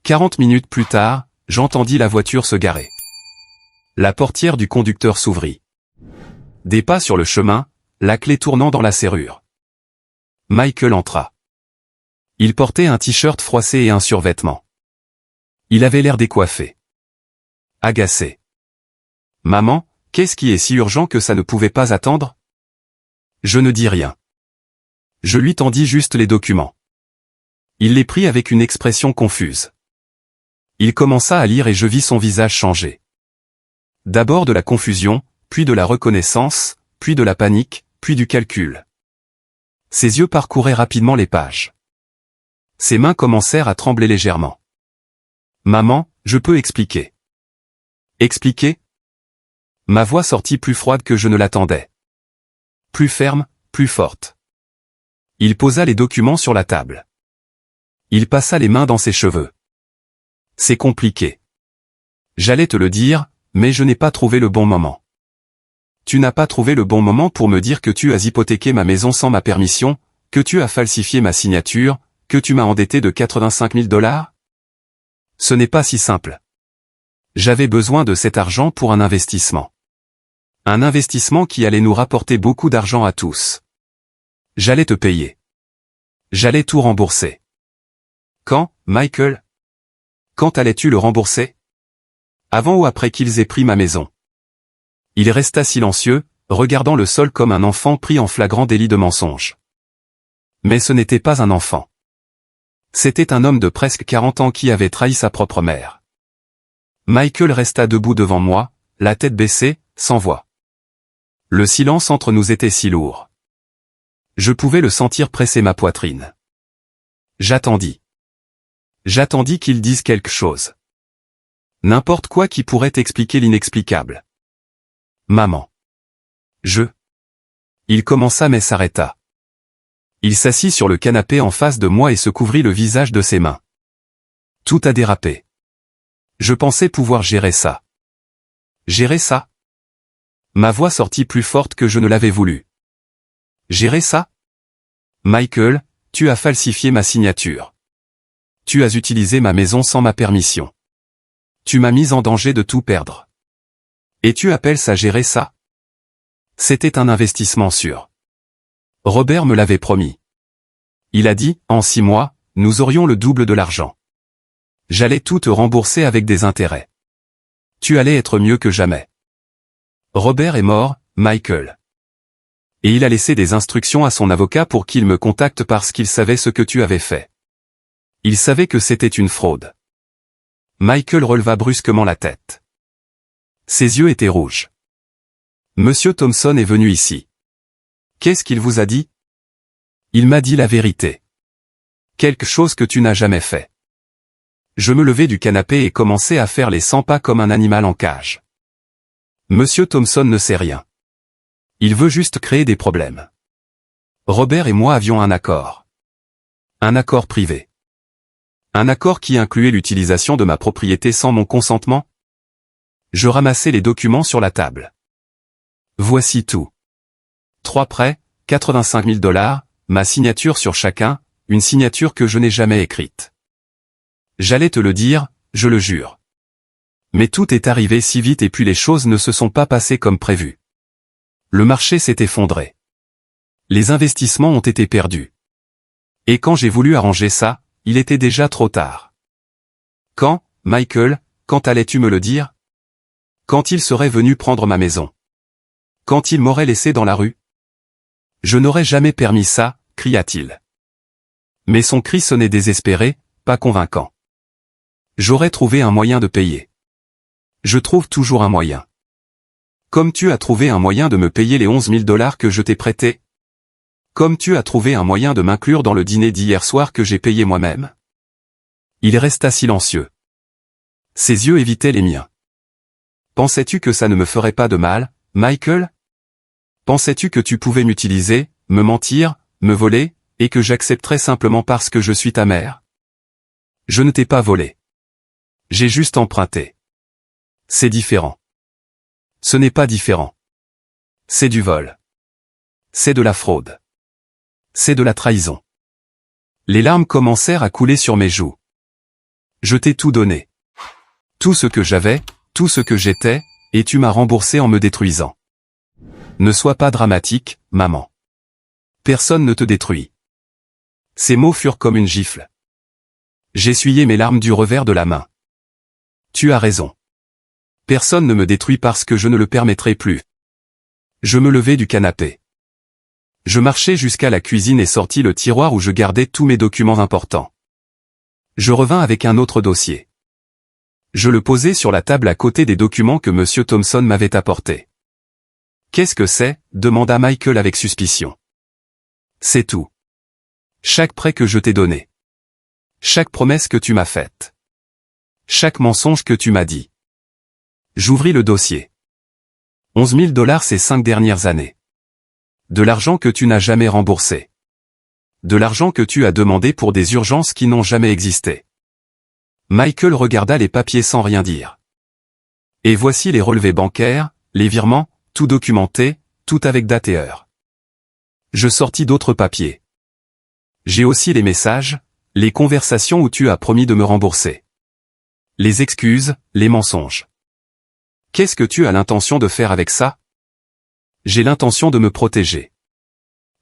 40 minutes plus tard, j'entendis la voiture se garer. La portière du conducteur s'ouvrit. Des pas sur le chemin, la clé tournant dans la serrure. Michael entra. Il portait un t-shirt froissé et un survêtement. Il avait l'air décoiffé. Agacé. « Maman, qu'est-ce qui est si urgent que ça ne pouvait pas attendre ?» Je ne dis rien. Je lui tendis juste les documents. Il les prit avec une expression confuse. Il commença à lire et je vis son visage changer. D'abord de la confusion, puis de la reconnaissance, puis de la panique, puis du calcul. Ses yeux parcouraient rapidement les pages. Ses mains commencèrent à trembler légèrement. « Maman, je peux expliquer. » « Expliquer ?» Ma voix sortit plus froide que je ne l'attendais. Plus ferme, plus forte. Il posa les documents sur la table. Il passa les mains dans ses cheveux. « C'est compliqué. J'allais te le dire, mais je n'ai pas trouvé le bon moment. » « Tu n'as pas trouvé le bon moment pour me dire que tu as hypothéqué ma maison sans ma permission, que tu as falsifié ma signature, que tu m'as endetté de 85 000 $? Ce n'est pas si simple. J'avais besoin de cet argent pour un investissement. Un investissement qui allait nous rapporter beaucoup d'argent à tous. J'allais te payer. J'allais tout rembourser. Quand, Michael? Quand allais-tu le rembourser? Avant ou après qu'ils aient pris ma maison? Il resta silencieux, regardant le sol comme un enfant pris en flagrant délit de mensonge. Mais ce n'était pas un enfant. C'était un homme de presque 40 ans qui avait trahi sa propre mère. Michael resta debout devant moi, la tête baissée, sans voix. Le silence entre nous était si lourd. Je pouvais le sentir presser ma poitrine. J'attendis. J'attendis qu'il dise quelque chose. N'importe quoi qui pourrait expliquer l'inexplicable. Maman. Il commença mais s'arrêta. Il s'assit sur le canapé en face de moi et se couvrit le visage de ses mains. Tout a dérapé. Je pensais pouvoir gérer ça. Gérer ça? Ma voix sortit plus forte que je ne l'avais voulu. Gérer ça? Michael, tu as falsifié ma signature. Tu as utilisé ma maison sans ma permission. Tu m'as mis en danger de tout perdre. Et tu appelles ça gérer ça? C'était un investissement sûr. Robert me l'avait promis. Il a dit, en 6 mois, nous aurions le double de l'argent. J'allais tout te rembourser avec des intérêts. Tu allais être mieux que jamais. Robert est mort, Michael. Et il a laissé des instructions à son avocat pour qu'il me contacte parce qu'il savait ce que tu avais fait. Il savait que c'était une fraude. Michael releva brusquement la tête. Ses yeux étaient rouges. Monsieur Thompson est venu ici. Qu'est-ce qu'il vous a dit? Il m'a dit la vérité. Quelque chose que tu n'as jamais fait. Je me levai du canapé et commençai à faire les 100 pas comme un animal en cage. Monsieur Thompson ne sait rien. Il veut juste créer des problèmes. Robert et moi avions un accord. Un accord privé. Un accord qui incluait l'utilisation de ma propriété sans mon consentement? Je ramassai les documents sur la table. Voici tout. 3 prêts, 85 000 $, ma signature sur chacun, une signature que je n'ai jamais écrite. J'allais te le dire, je le jure. Mais tout est arrivé si vite et puis les choses ne se sont pas passées comme prévu. Le marché s'est effondré. Les investissements ont été perdus. Et quand j'ai voulu arranger ça, il était déjà trop tard. Quand, Michael, quand allais-tu me le dire? Quand il serait venu prendre ma maison? Quand il m'aurait laissé dans la rue? Je n'aurais jamais permis ça, cria-t-il. Mais son cri sonnait désespéré, pas convaincant. J'aurais trouvé un moyen de payer. Je trouve toujours un moyen. Comme tu as trouvé un moyen de me payer les 11 000 $ que je t'ai prêtés? Comme tu as trouvé un moyen de m'inclure dans le dîner d'hier soir que j'ai payé moi-même? Il resta silencieux. Ses yeux évitaient les miens. Pensais-tu que ça ne me ferait pas de mal, Michael? Pensais-tu que tu pouvais m'utiliser, me mentir, me voler, et que j'accepterais simplement parce que je suis ta mère? Je ne t'ai pas volé. J'ai juste emprunté. C'est différent. Ce n'est pas différent. C'est du vol. C'est de la fraude. C'est de la trahison. Les larmes commencèrent à couler sur mes joues. Je t'ai tout donné. Tout ce que j'avais, tout ce que j'étais, et tu m'as remboursé en me détruisant. Ne sois pas dramatique, maman. Personne ne te détruit. Ces mots furent comme une gifle. J'essuyai mes larmes du revers de la main. Tu as raison. Personne ne me détruit parce que je ne le permettrai plus. Je me levai du canapé. Je marchai jusqu'à la cuisine et sortis le tiroir où je gardais tous mes documents importants. Je revins avec un autre dossier. Je le posai sur la table à côté des documents que M. Thompson m'avait apportés. « Qu'est-ce que c'est » demanda Michael avec suspicion. « C'est tout. Chaque prêt que je t'ai donné. Chaque promesse que tu m'as faite. Chaque mensonge que tu m'as dit. » J'ouvris le dossier. 11 000 $ ces 5 dernières années. De l'argent que tu n'as jamais remboursé. De l'argent que tu as demandé pour des urgences qui n'ont jamais existé. Michael regarda les papiers sans rien dire. Et voici les relevés bancaires, les virements, tout documenté, tout avec date et heure. Je sortis d'autres papiers. J'ai aussi les messages, les conversations où tu as promis de me rembourser. Les excuses, les mensonges. Qu'est-ce que tu as l'intention de faire avec ça? J'ai l'intention de me protéger.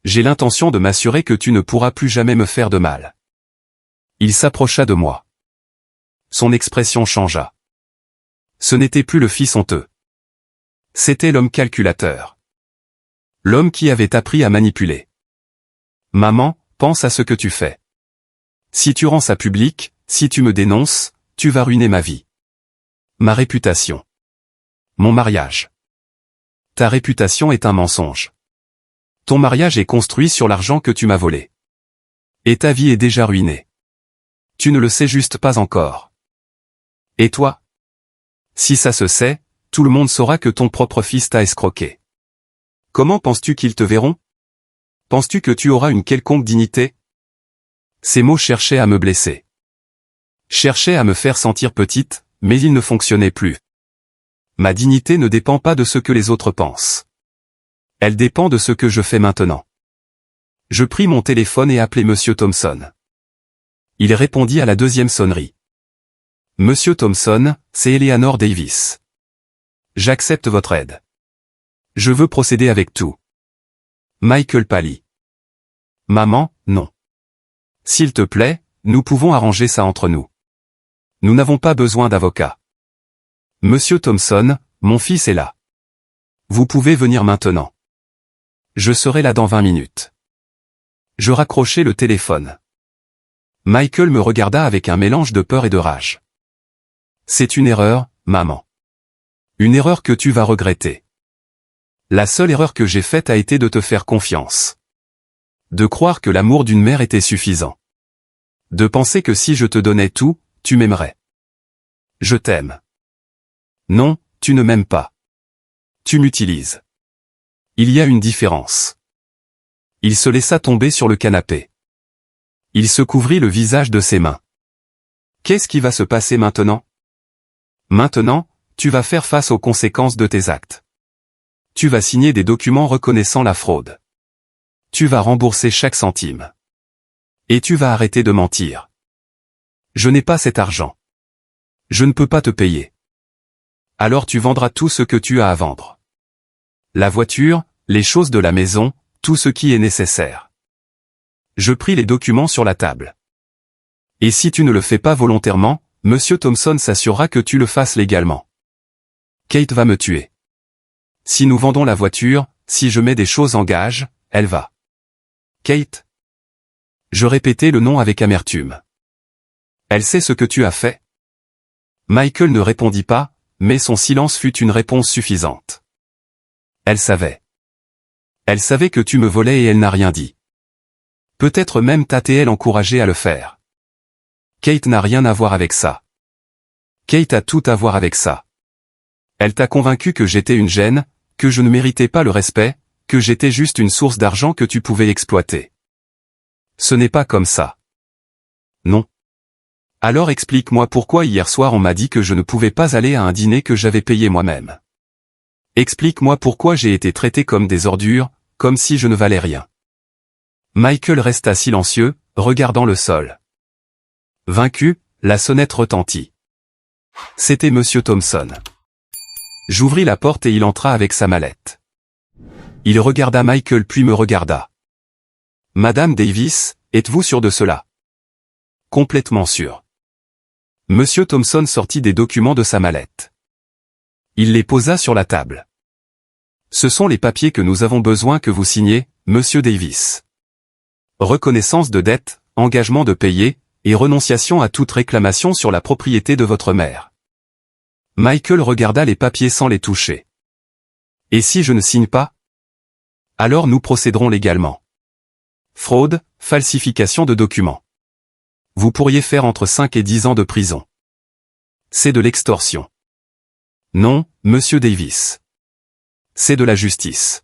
J'ai l'intention de m'assurer que tu ne pourras plus jamais me faire de mal. Il s'approcha de moi. Son expression changea. Ce n'était plus le fils honteux. C'était l'homme calculateur. L'homme qui avait appris à manipuler. Maman, pense à ce que tu fais. Si tu rends ça public, si tu me dénonces, tu vas ruiner ma vie. Ma réputation. Mon mariage. Ta réputation est un mensonge. Ton mariage est construit sur l'argent que tu m'as volé. Et ta vie est déjà ruinée. Tu ne le sais juste pas encore. Et toi? Si ça se sait, tout le monde saura que ton propre fils t'a escroqué. Comment penses-tu qu'ils te verront? Penses-tu que tu auras une quelconque dignité? Ces mots cherchaient à me blesser. Cherchaient à me faire sentir petite, mais ils ne fonctionnaient plus. Ma dignité ne dépend pas de ce que les autres pensent. Elle dépend de ce que je fais maintenant. Je pris mon téléphone et appelai M. Thompson. Il répondit à la deuxième sonnerie. Monsieur Thompson, c'est Eleanor Davis. J'accepte votre aide. Je veux procéder avec tout. Michael pâlit. Maman, non. S'il te plaît, nous pouvons arranger ça entre nous. Nous n'avons pas besoin d'avocat. Monsieur Thompson, mon fils est là. Vous pouvez venir maintenant. Je serai là dans 20 minutes. Je raccrochai le téléphone. Michael me regarda avec un mélange de peur et de rage. C'est une erreur, maman. Une erreur que tu vas regretter. La seule erreur que j'ai faite a été de te faire confiance. De croire que l'amour d'une mère était suffisant. De penser que si je te donnais tout, tu m'aimerais. Je t'aime. Non, tu ne m'aimes pas. Tu m'utilises. Il y a une différence. Il se laissa tomber sur le canapé. Il se couvrit le visage de ses mains. Qu'est-ce qui va se passer maintenant? Maintenant, tu vas faire face aux conséquences de tes actes. Tu vas signer des documents reconnaissant la fraude. Tu vas rembourser chaque centime. Et tu vas arrêter de mentir. Je n'ai pas cet argent. Je ne peux pas te payer. Alors tu vendras tout ce que tu as à vendre. La voiture, les choses de la maison, tout ce qui est nécessaire. Je pris les documents sur la table. Et si tu ne le fais pas volontairement, Monsieur Thompson s'assurera que tu le fasses légalement. Kate va me tuer. Si nous vendons la voiture, si je mets des choses en gage, elle va. Kate. Je répétai le nom avec amertume. Elle sait ce que tu as fait? Michael ne répondit pas, mais son silence fut une réponse suffisante. Elle savait. Elle savait que tu me volais et elle n'a rien dit. Peut-être même t'a-t-elle encouragé à le faire. Kate n'a rien à voir avec ça. Kate a tout à voir avec ça. Elle t'a convaincu que j'étais une gêne, que je ne méritais pas le respect, que j'étais juste une source d'argent que tu pouvais exploiter. Ce n'est pas comme ça. Non. Alors explique-moi pourquoi hier soir on m'a dit que je ne pouvais pas aller à un dîner que j'avais payé moi-même. Explique-moi pourquoi j'ai été traité comme des ordures, comme si je ne valais rien. Michael resta silencieux, regardant le sol. Vaincu, La sonnette retentit. C'était Monsieur Thompson. J'ouvris la porte et il entra avec sa mallette. Il regarda Michael puis me regarda. « Madame Davis, êtes-vous sûre de cela ?» « Complètement sûr. » Monsieur Thompson sortit des documents de sa mallette. Il les posa sur la table. « Ce sont les papiers que nous avons besoin que vous signiez, Monsieur Davis. Reconnaissance de dette, engagement de payer, et renonciation à toute réclamation sur la propriété de votre mère. » Michael regarda les papiers sans les toucher. « Et si je ne signe pas ? Alors nous procéderons légalement. Fraude, falsification de documents. Vous pourriez faire entre 5 et 10 ans de prison. C'est de l'extorsion. Non, Monsieur Davis. C'est de la justice.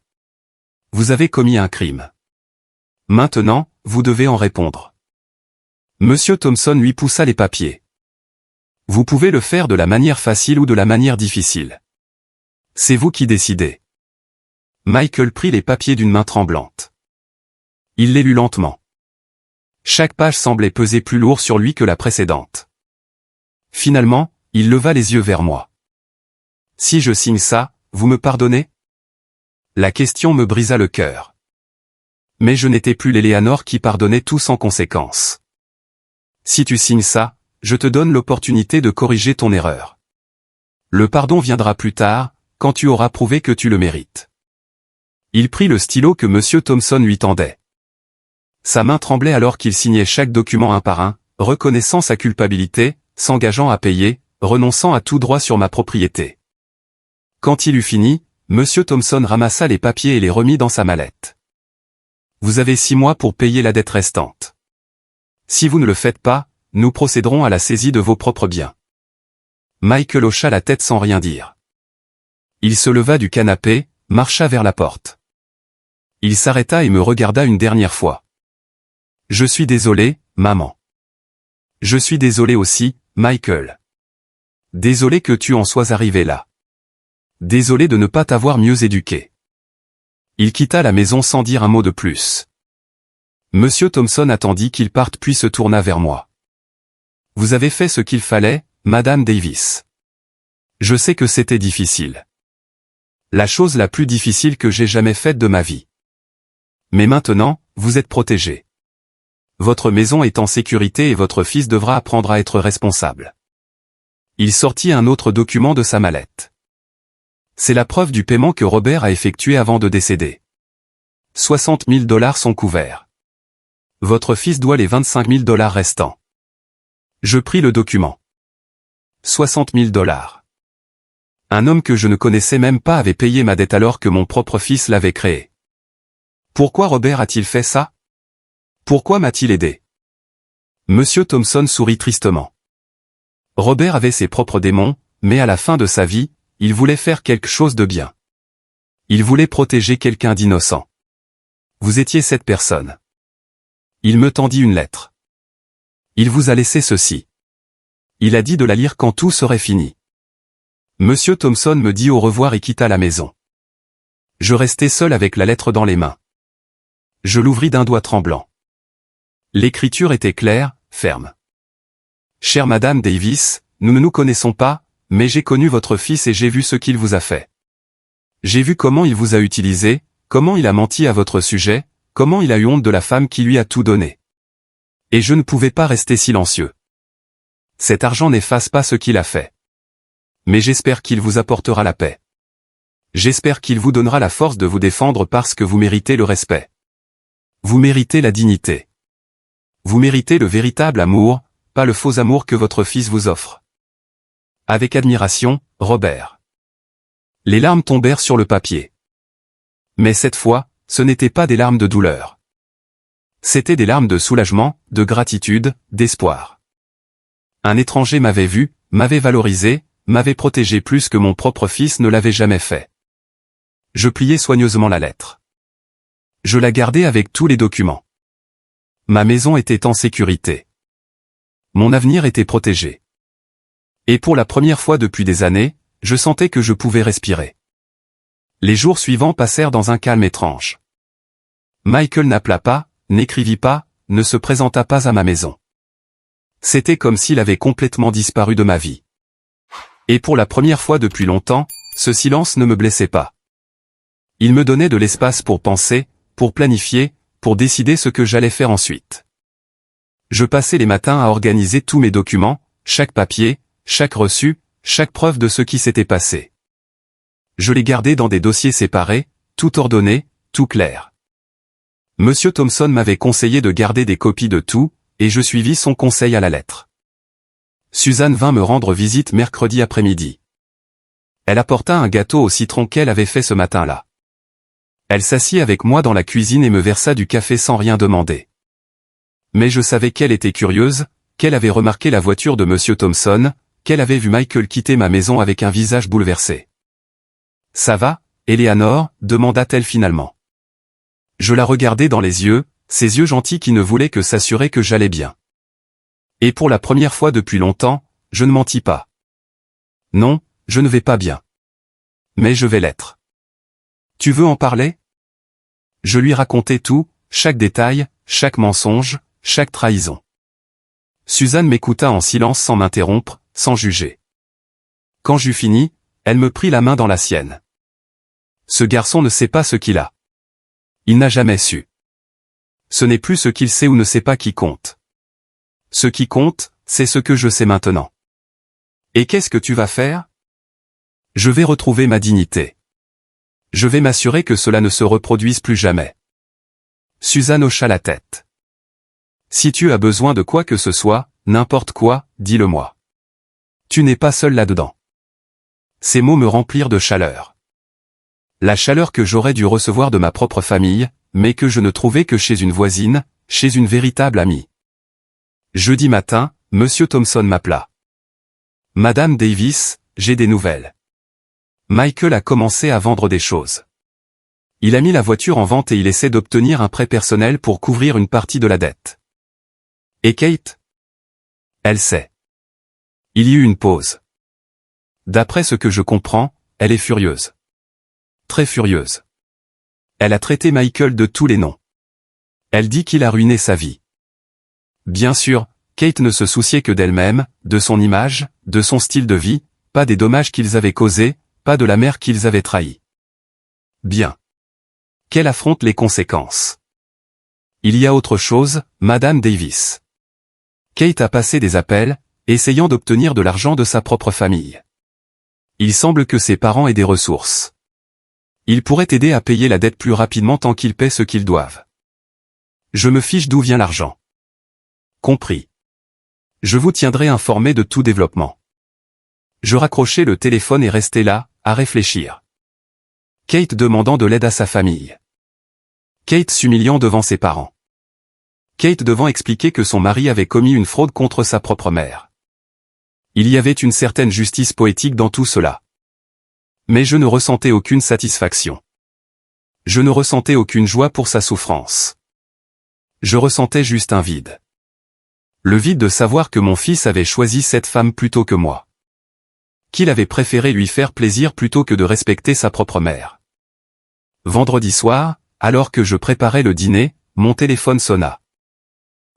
Vous avez commis un crime. Maintenant, vous devez en répondre. » Monsieur Thompson lui poussa les papiers. « Vous pouvez le faire de la manière facile ou de la manière difficile. C'est vous qui décidez. » Michael prit les papiers d'une main tremblante. Il les lut lentement. Chaque page semblait peser plus lourd sur lui que la précédente. Finalement, il leva les yeux vers moi. « Si je signe ça, vous me pardonnez ?» La question me brisa le cœur. Mais je n'étais plus l'Éléanore qui pardonnait tout sans conséquence. « Si tu signes ça, je te donne l'opportunité de corriger ton erreur. Le pardon viendra plus tard, quand tu auras prouvé que tu le mérites. » Il prit le stylo que Monsieur Thompson lui tendait. Sa main tremblait alors qu'il signait chaque document un par un, reconnaissant sa culpabilité, s'engageant à payer, renonçant à tout droit sur ma propriété. Quand il eut fini, Monsieur Thompson ramassa les papiers et les remit dans sa mallette. « Vous avez 6 mois pour payer la dette restante. Si vous ne le faites pas, nous procéderons à la saisie de vos propres biens. » Michael hocha la tête sans rien dire. Il se leva du canapé, marcha vers la porte. Il s'arrêta et me regarda une dernière fois. « Je suis désolé, maman. Je suis désolé aussi, Michael. Désolé que tu en sois arrivé là. Désolé de ne pas t'avoir mieux éduqué. » Il quitta la maison sans dire un mot de plus. Monsieur Thompson attendit qu'il parte puis se tourna vers moi. « Vous avez fait ce qu'il fallait, Madame Davis. Je sais que c'était difficile. La chose la plus difficile que j'ai jamais faite de ma vie. Mais maintenant, vous êtes protégé. Votre maison est en sécurité et votre fils devra apprendre à être responsable. » Il sortit un autre document de sa mallette. C'est la preuve du paiement que Robert a effectué avant de décéder. 60 000 $ sont couverts. Votre fils doit les 25 000 $ restants. Je pris le document. 60 000 $. Un homme que je ne connaissais même pas avait payé ma dette alors que mon propre fils l'avait créée. Pourquoi Robert a-t-il fait ça? Pourquoi m'a-t-il aidé? Monsieur Thompson sourit tristement. Robert avait ses propres démons, mais à la fin de sa vie, il voulait faire quelque chose de bien. Il voulait protéger quelqu'un d'innocent. Vous étiez cette personne. Il me tendit une lettre. Il vous a laissé ceci. Il a dit de la lire quand tout serait fini. Monsieur Thompson me dit au revoir et quitta la maison. Je restai seul avec la lettre dans les mains. Je l'ouvris d'un doigt tremblant. L'écriture était claire, ferme. Chère Madame Davis, nous ne nous connaissons pas, mais j'ai connu votre fils et j'ai vu ce qu'il vous a fait. J'ai vu comment il vous a utilisé, comment il a menti à votre sujet, comment il a eu honte de la femme qui lui a tout donné. Et je ne pouvais pas rester silencieux. Cet argent n'efface pas ce qu'il a fait. Mais j'espère qu'il vous apportera la paix. J'espère qu'il vous donnera la force de vous défendre parce que vous méritez le respect. Vous méritez la dignité. Vous méritez le véritable amour, pas le faux amour que votre fils vous offre. Avec admiration, Robert. Les larmes tombèrent sur le papier. Mais cette fois, ce n'étaient pas des larmes de douleur. C'étaient des larmes de soulagement, de gratitude, d'espoir. Un étranger m'avait vu, m'avait valorisé, m'avait protégé plus que mon propre fils ne l'avait jamais fait. Je pliai soigneusement la lettre. Je la gardai avec tous les documents. Ma maison était en sécurité. Mon avenir était protégé. Et pour la première fois depuis des années, je sentais que je pouvais respirer. Les jours suivants passèrent dans un calme étrange. Michael n'appela pas, n'écrivit pas, ne se présenta pas à ma maison. C'était comme s'il avait complètement disparu de ma vie. Et pour la première fois depuis longtemps, ce silence ne me blessait pas. Il me donnait de l'espace pour penser, pour planifier, pour décider ce que j'allais faire ensuite. Je passais les matins à organiser tous mes documents, chaque papier, chaque reçu, chaque preuve de ce qui s'était passé. Je les gardais dans des dossiers séparés, tout ordonné, tout clair. Monsieur Thompson m'avait conseillé de garder des copies de tout, et je suivis son conseil à la lettre. Suzanne vint me rendre visite mercredi après-midi. Elle apporta un gâteau au citron qu'elle avait fait ce matin-là. Elle s'assit avec moi dans la cuisine et me versa du café sans rien demander. Mais je savais qu'elle était curieuse, qu'elle avait remarqué la voiture de Monsieur Thompson, qu'elle avait vu Michael quitter ma maison avec un visage bouleversé. « Ça va, Eleanor ?» demanda-t-elle finalement. Je la regardai dans les yeux, ces yeux gentils qui ne voulaient que s'assurer que j'allais bien. Et pour la première fois depuis longtemps, je ne mentis pas. Non, je ne vais pas bien. Mais je vais l'être. Tu veux en parler? Je lui racontai tout, chaque détail, chaque mensonge, chaque trahison. Suzanne m'écouta en silence sans m'interrompre, sans juger. Quand j'eus fini, elle me prit la main dans la sienne. Ce garçon ne sait pas ce qu'il a. Il n'a jamais su. Ce n'est plus ce qu'il sait ou ne sait pas qui compte. Ce qui compte, c'est ce que je sais maintenant. Et qu'est-ce que tu vas faire? Je vais retrouver ma dignité. Je vais m'assurer que cela ne se reproduise plus jamais. Suzanne hocha la tête. Si tu as besoin de quoi que ce soit, n'importe quoi, dis-le-moi. Tu n'es pas seul là-dedans. Ces mots me remplirent de chaleur. La chaleur que j'aurais dû recevoir de ma propre famille, mais que je ne trouvais que chez une voisine, chez une véritable amie. Jeudi matin, Monsieur Thompson m'appela. « Madame Davis, j'ai des nouvelles. Michael a commencé à vendre des choses. Il a mis la voiture en vente et il essaie d'obtenir un prêt personnel pour couvrir une partie de la dette. Et Kate? Elle sait. Il y eut une pause. D'après ce que je comprends, elle est furieuse. Très furieuse. Elle a traité Michael de tous les noms. Elle dit qu'il a ruiné sa vie. Bien sûr, Kate ne se souciait que d'elle-même, de son image, de son style de vie, pas des dommages qu'ils avaient causés, pas de la mère qu'ils avaient trahie. Bien. Qu'elle affronte les conséquences. Il y a autre chose, Madame Davis. Kate a passé des appels, essayant d'obtenir de l'argent de sa propre famille. Il semble que ses parents aient des ressources. Ils pourraient aider à payer la dette plus rapidement tant qu'ils paient ce qu'ils doivent. Je me fiche d'où vient l'argent. Compris. Je vous tiendrai informé de tout développement. Je raccrochai le téléphone et restai là, à réfléchir. Kate demandant de l'aide à sa famille. Kate s'humiliant devant ses parents. Kate devant expliquer que son mari avait commis une fraude contre sa propre mère. Il y avait une certaine justice poétique dans tout cela. Mais je ne ressentais aucune satisfaction. Je ne ressentais aucune joie pour sa souffrance. Je ressentais juste un vide. Le vide de savoir que mon fils avait choisi cette femme plutôt que moi. Qu'il avait préféré lui faire plaisir plutôt que de respecter sa propre mère. Vendredi soir, alors que je préparais le dîner, mon téléphone sonna.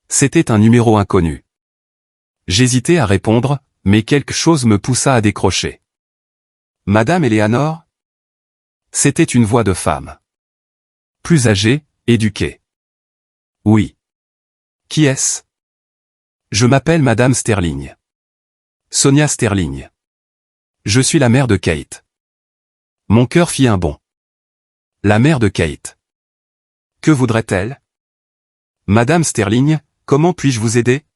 C'était un numéro inconnu. J'hésitais à répondre, mais quelque chose me poussa à décrocher. Madame Eleanor? C'était une voix de femme. Plus âgée, éduquée. Oui. Qui est-ce? Je m'appelle Madame Sterling. Sonia Sterling. Je suis la mère de Kate. Mon cœur fit un bond. La mère de Kate. Que voudrait-elle? Madame Sterling, comment puis-je vous aider?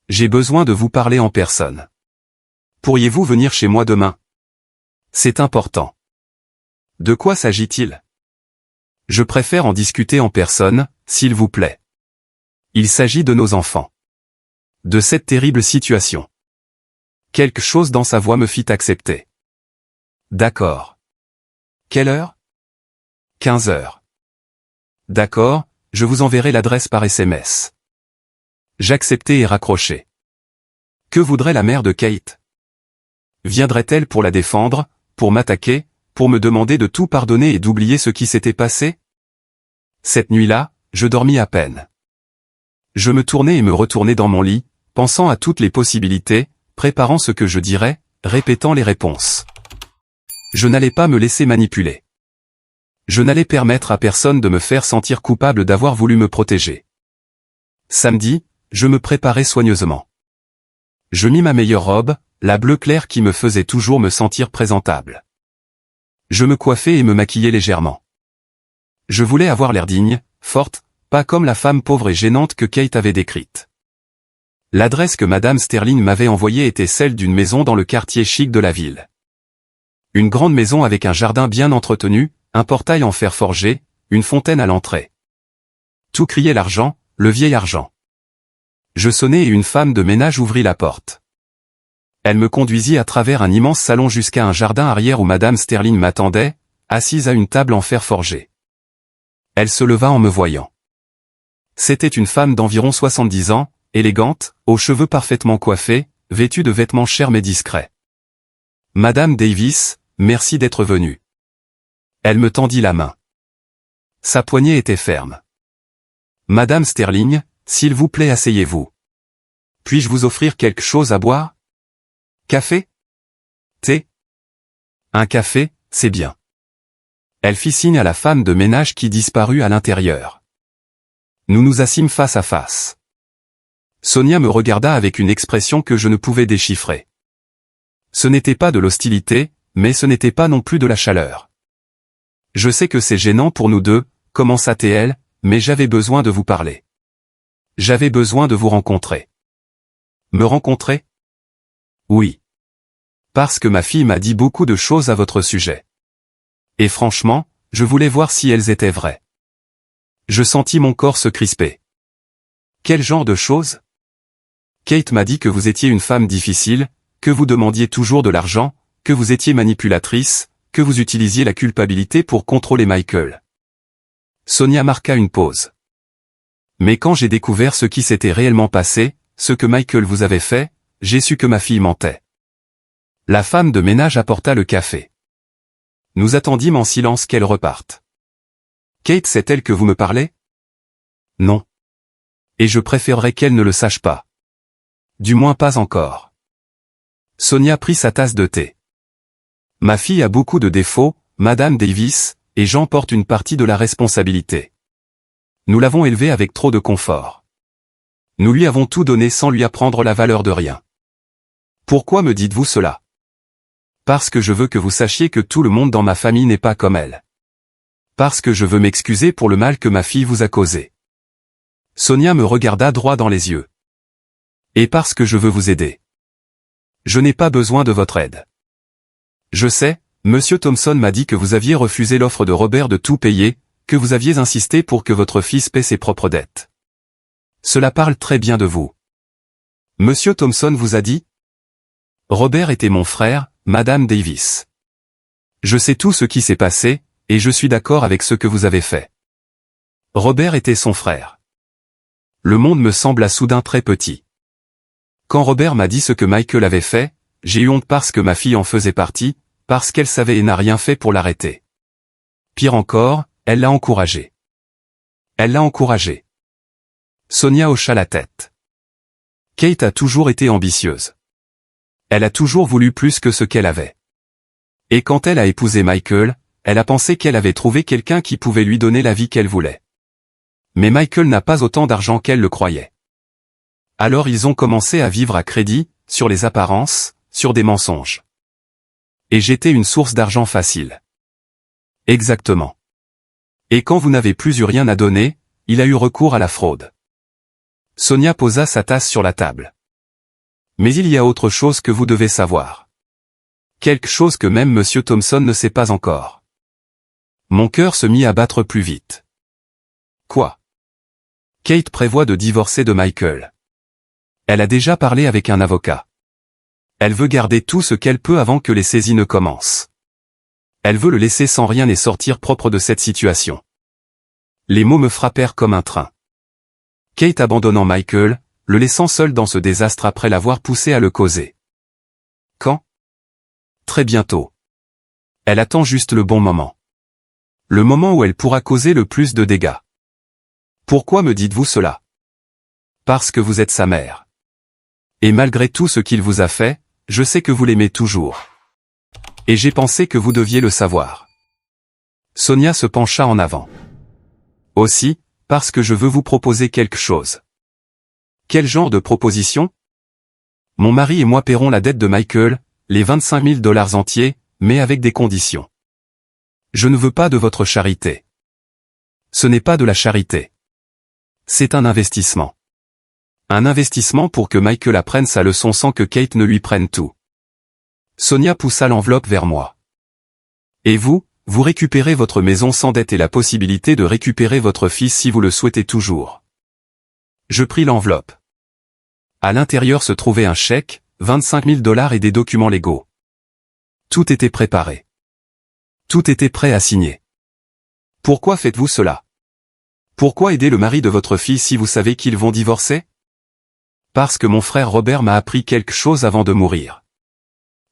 J'ai besoin de vous parler en personne. Pourriez-vous venir chez moi demain? C'est important. De quoi s'agit-il? Je préfère en discuter en personne, s'il vous plaît. Il s'agit de nos enfants. De cette terrible situation. Quelque chose dans sa voix me fit accepter. D'accord. Quelle heure? 15 heures. D'accord, je vous enverrai l'adresse par SMS. J'acceptai et raccrochai. Que voudrait la mère de Kate? Viendrait-elle pour la défendre, pour m'attaquer, pour me demander de tout pardonner et d'oublier ce qui s'était passé? Cette nuit-là, je dormis à peine. Je me tournai et me retournai dans mon lit, pensant à toutes les possibilités, préparant ce que je dirais, répétant les réponses. Je n'allais pas me laisser manipuler. Je n'allais permettre à personne de me faire sentir coupable d'avoir voulu me protéger. Samedi, je me préparais soigneusement. Je mis ma meilleure robe, la bleu clair qui me faisait toujours me sentir présentable. Je me coiffais et me maquillais légèrement. Je voulais avoir l'air digne, forte, pas comme la femme pauvre et gênante que Kate avait décrite. L'adresse que Madame Sterling m'avait envoyée était celle d'une maison dans le quartier chic de la ville. Une grande maison avec un jardin bien entretenu, un portail en fer forgé, une fontaine à l'entrée. Tout criait l'argent, le vieil argent. Je sonnai et une femme de ménage ouvrit la porte. Elle me conduisit à travers un immense salon jusqu'à un jardin arrière où Madame Sterling m'attendait, assise à une table en fer forgé. Elle se leva en me voyant. C'était une femme d'environ 70 ans, élégante, aux cheveux parfaitement coiffés, vêtue de vêtements chers mais discrets. « Madame Davis, merci d'être venue. » Elle me tendit la main. Sa poignée était ferme. « Madame Sterling, s'il vous plaît asseyez-vous. Puis-je vous offrir quelque chose à boire? Café? Thé? Un café, c'est bien. » Elle fit signe à la femme de ménage qui disparut à l'intérieur. Nous nous assîmes face à face. Sonia me regarda avec une expression que je ne pouvais déchiffrer. Ce n'était pas de l'hostilité, mais ce n'était pas non plus de la chaleur. « Je sais que c'est gênant pour nous deux, commença-t-elle, mais j'avais besoin de vous parler. J'avais besoin de vous rencontrer. » Me rencontrer? Oui. Parce que ma fille m'a dit beaucoup de choses à votre sujet. Et franchement, je voulais voir si elles étaient vraies. Je sentis mon corps se crisper. Quel genre de choses? Kate m'a dit que vous étiez une femme difficile, que vous demandiez toujours de l'argent, que vous étiez manipulatrice, que vous utilisiez la culpabilité pour contrôler Michael. Sonia marqua une pause. Mais quand j'ai découvert ce qui s'était réellement passé, ce que Michael vous avait fait, j'ai su que ma fille mentait. La femme de ménage apporta le café. Nous attendîmes en silence qu'elle reparte. Kate sait-elle que vous me parlez? Non. Et je préférerais qu'elle ne le sache pas. Du moins pas encore. Sonia prit sa tasse de thé. Ma fille a beaucoup de défauts, Madame Davis, et j'en porte une partie de la responsabilité. Nous l'avons élevée avec trop de confort. Nous lui avons tout donné sans lui apprendre la valeur de rien. Pourquoi me dites-vous cela? Parce que je veux que vous sachiez que tout le monde dans ma famille n'est pas comme elle. Parce que je veux m'excuser pour le mal que ma fille vous a causé. Sonia me regarda droit dans les yeux. Et parce que je veux vous aider. Je n'ai pas besoin de votre aide. Je sais, Monsieur Thompson m'a dit que vous aviez refusé l'offre de Robert de tout payer, que vous aviez insisté pour que votre fils paie ses propres dettes. Cela parle très bien de vous. Monsieur Thompson vous a dit? Robert était mon frère, Madame Davis. Je sais tout ce qui s'est passé, et je suis d'accord avec ce que vous avez fait. Robert était son frère. Le monde me sembla soudain très petit. Quand Robert m'a dit ce que Michael avait fait, j'ai eu honte parce que ma fille en faisait partie, parce qu'elle savait et n'a rien fait pour l'arrêter. Pire encore, elle l'a encouragé. Elle l'a encouragé. Sonia hocha la tête. Kate a toujours été ambitieuse. Elle a toujours voulu plus que ce qu'elle avait. Et quand elle a épousé Michael, elle a pensé qu'elle avait trouvé quelqu'un qui pouvait lui donner la vie qu'elle voulait. Mais Michael n'a pas autant d'argent qu'elle le croyait. Alors ils ont commencé à vivre à crédit, sur les apparences, sur des mensonges. Et j'étais une source d'argent facile. Exactement. Et quand vous n'avez plus eu rien à donner, il a eu recours à la fraude. Sonia posa sa tasse sur la table. Mais il y a autre chose que vous devez savoir. Quelque chose que même Monsieur Thompson ne sait pas encore. Mon cœur se mit à battre plus vite. Quoi? Kate prévoit de divorcer de Michael. Elle a déjà parlé avec un avocat. Elle veut garder tout ce qu'elle peut avant que les saisies ne commencent. Elle veut le laisser sans rien et sortir propre de cette situation. Les mots me frappèrent comme un train. Kate abandonnant Michael, le laissant seul dans ce désastre après l'avoir poussé à le causer. Quand? Très bientôt. Elle attend juste le bon moment. Le moment où elle pourra causer le plus de dégâts. Pourquoi me dites-vous cela? Parce que vous êtes sa mère. Et malgré tout ce qu'il vous a fait, je sais que vous l'aimez toujours. Et j'ai pensé que vous deviez le savoir. Sonia se pencha en avant. Aussi, parce que je veux vous proposer quelque chose. Quel genre de proposition? Mon mari et moi paierons la dette de Michael, les 25 000 $ entiers, mais avec des conditions. Je ne veux pas de votre charité. Ce n'est pas de la charité. C'est un investissement. Un investissement pour que Michael apprenne sa leçon sans que Kate ne lui prenne tout. Sonia poussa l'enveloppe vers moi. Et vous, vous récupérez votre maison sans dette et la possibilité de récupérer votre fils si vous le souhaitez toujours. Je pris l'enveloppe. À l'intérieur se trouvait un chèque, 25 000 $ et des documents légaux. Tout était préparé. Tout était prêt à signer. Pourquoi faites-vous cela? Pourquoi aider le mari de votre fille si vous savez qu'ils vont divorcer? Parce que mon frère Robert m'a appris quelque chose avant de mourir.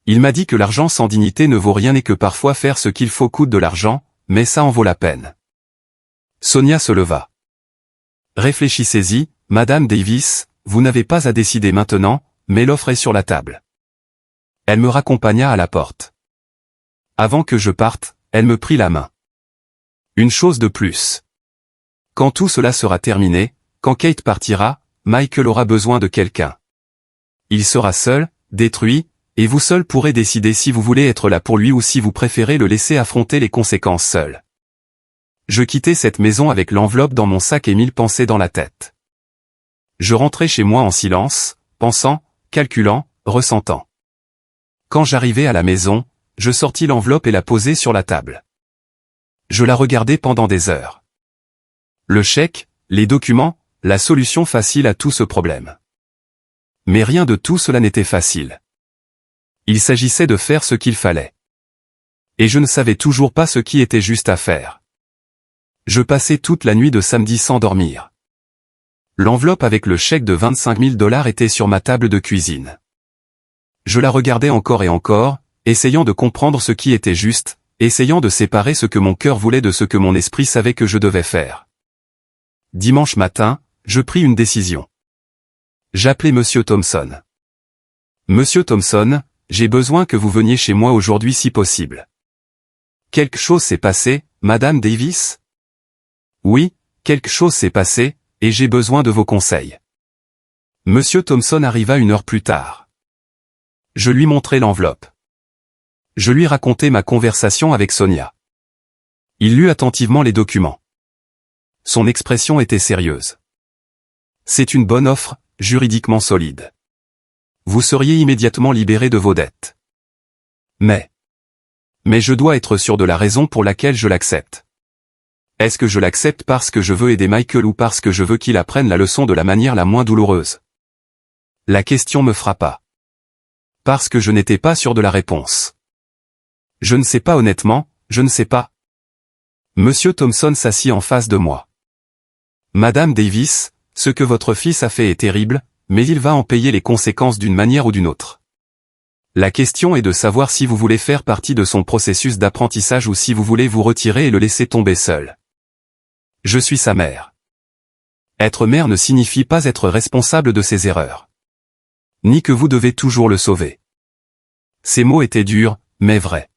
Il m'a dit que l'argent sans dignité ne vaut rien et que parfois faire ce qu'il faut coûte de l'argent, mais ça en vaut la peine. Sonia se leva. Réfléchissez-y, Madame Davis, vous n'avez pas à décider maintenant, mais l'offre est sur la table. Elle me raccompagna à la porte. Avant que je parte, elle me prit la main. Une chose de plus. Quand tout cela sera terminé, quand Kate partira, Michael aura besoin de quelqu'un. Il sera seul, détruit, et vous seul pourrez décider si vous voulez être là pour lui ou si vous préférez le laisser affronter les conséquences seul. Je quittai cette maison avec l'enveloppe dans mon sac et 1000 pensées dans la tête. Je rentrai chez moi en silence, pensant, calculant, ressentant. Quand j'arrivai à la maison, je sortis l'enveloppe et la posai sur la table. Je la regardai pendant des heures. Le chèque, les documents, la solution facile à tout ce problème. Mais rien de tout cela n'était facile. Il s'agissait de faire ce qu'il fallait. Et je ne savais toujours pas ce qui était juste à faire. Je passai toute la nuit de samedi sans dormir. L'enveloppe avec le chèque de 25 000 $ était sur ma table de cuisine. Je la regardais encore et encore, essayant de comprendre ce qui était juste, essayant de séparer ce que mon cœur voulait de ce que mon esprit savait que je devais faire. Dimanche matin, je pris une décision. J'appelai Monsieur Thompson. Monsieur Thompson, j'ai besoin que vous veniez chez moi aujourd'hui si possible. Quelque chose s'est passé, Madame Davis? Oui, quelque chose s'est passé, et j'ai besoin de vos conseils. Monsieur Thompson arriva 1 heure plus tard. Je lui montrai l'enveloppe. Je lui racontai ma conversation avec Sonia. Il lut attentivement les documents. Son expression était sérieuse. C'est une bonne offre, juridiquement solide. Vous seriez immédiatement libéré de vos dettes. Mais je dois être sûr de la raison pour laquelle je l'accepte. Est-ce que je l'accepte parce que je veux aider Michael ou parce que je veux qu'il apprenne la leçon de la manière la moins douloureuse? La question me frappa. Parce que je n'étais pas sûr de la réponse. Je ne sais pas honnêtement, je ne sais pas. Monsieur Thompson s'assit en face de moi. Madame Davis, ce que votre fils a fait est terrible, mais il va en payer les conséquences d'une manière ou d'une autre. La question est de savoir si vous voulez faire partie de son processus d'apprentissage ou si vous voulez vous retirer et le laisser tomber seul. Je suis sa mère. Être mère ne signifie pas être responsable de ses erreurs. Ni que vous devez toujours le sauver. Ces mots étaient durs, mais vrais.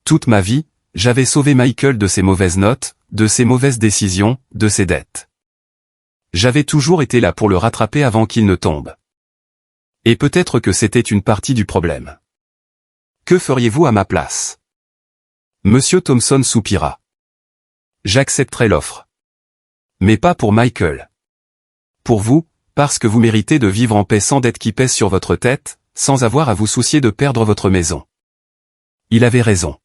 Toute ma vie, j'avais sauvé Michael de ses mauvaises notes, de ses mauvaises décisions, de ses dettes. J'avais toujours été là pour le rattraper avant qu'il ne tombe. Et peut-être que c'était une partie du problème. Que feriez-vous à ma place? Monsieur Thompson soupira. J'accepterai l'offre. Mais pas pour Michael. Pour vous, parce que vous méritez de vivre en paix sans dette qui pèse sur votre tête, sans avoir à vous soucier de perdre votre maison. Il avait raison.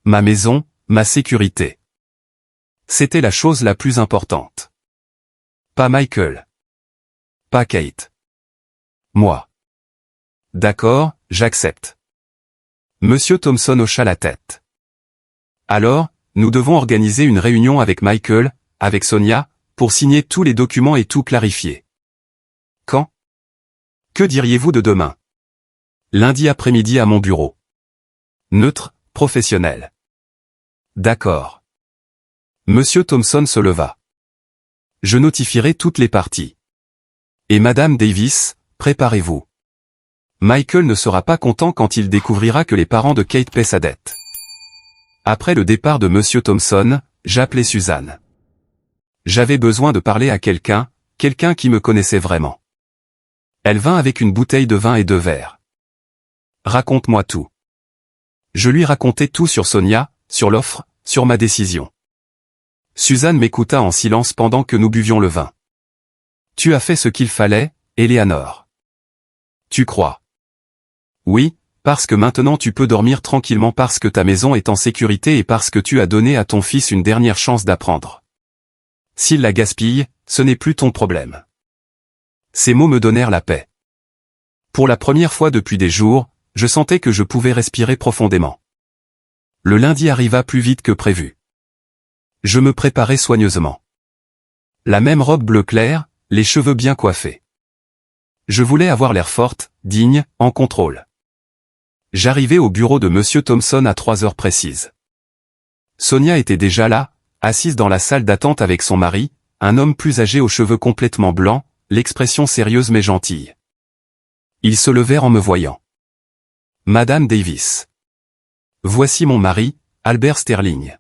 Ma maison, ma sécurité. C'était la chose la plus importante. Pas Michael. Pas Kate. Moi. D'accord, j'accepte. Monsieur Thompson hocha la tête. Alors, nous devons organiser une réunion avec Michael, avec Sonia, pour signer tous les documents et tout clarifier. Quand? Que diriez-vous de demain? Lundi après-midi à mon bureau. Neutre, professionnel. D'accord. Monsieur Thompson se leva. Je notifierai toutes les parties. Et Madame Davis, préparez-vous. Michael ne sera pas content quand il découvrira que les parents de Kate paient sa dette. Après le départ de Monsieur Thompson, j'appelai Suzanne. J'avais besoin de parler à quelqu'un qui me connaissait vraiment. Elle vint avec une bouteille de vin et 2 verres. Raconte-moi tout. Je lui racontai tout sur Sonia, sur l'offre, sur ma décision. Suzanne m'écouta en silence pendant que nous buvions le vin. Tu as fait ce qu'il fallait, Eleanor. Tu crois? Oui, parce que maintenant tu peux dormir tranquillement parce que ta maison est en sécurité et parce que tu as donné à ton fils une dernière chance d'apprendre. S'il la gaspille, ce n'est plus ton problème. Ces mots me donnèrent la paix. Pour la première fois depuis des jours, je sentais que je pouvais respirer profondément. Le lundi arriva plus vite que prévu. Je me préparais soigneusement. La même robe bleu clair, les cheveux bien coiffés. Je voulais avoir l'air forte, digne, en contrôle. J'arrivai au bureau de Monsieur Thompson à 3 heures précises. Sonia était déjà là, assise dans la salle d'attente avec son mari, un homme plus âgé aux cheveux complètement blancs, l'expression sérieuse mais gentille. Ils se levèrent en me voyant. Madame Davis. Voici mon mari, Albert Sterling.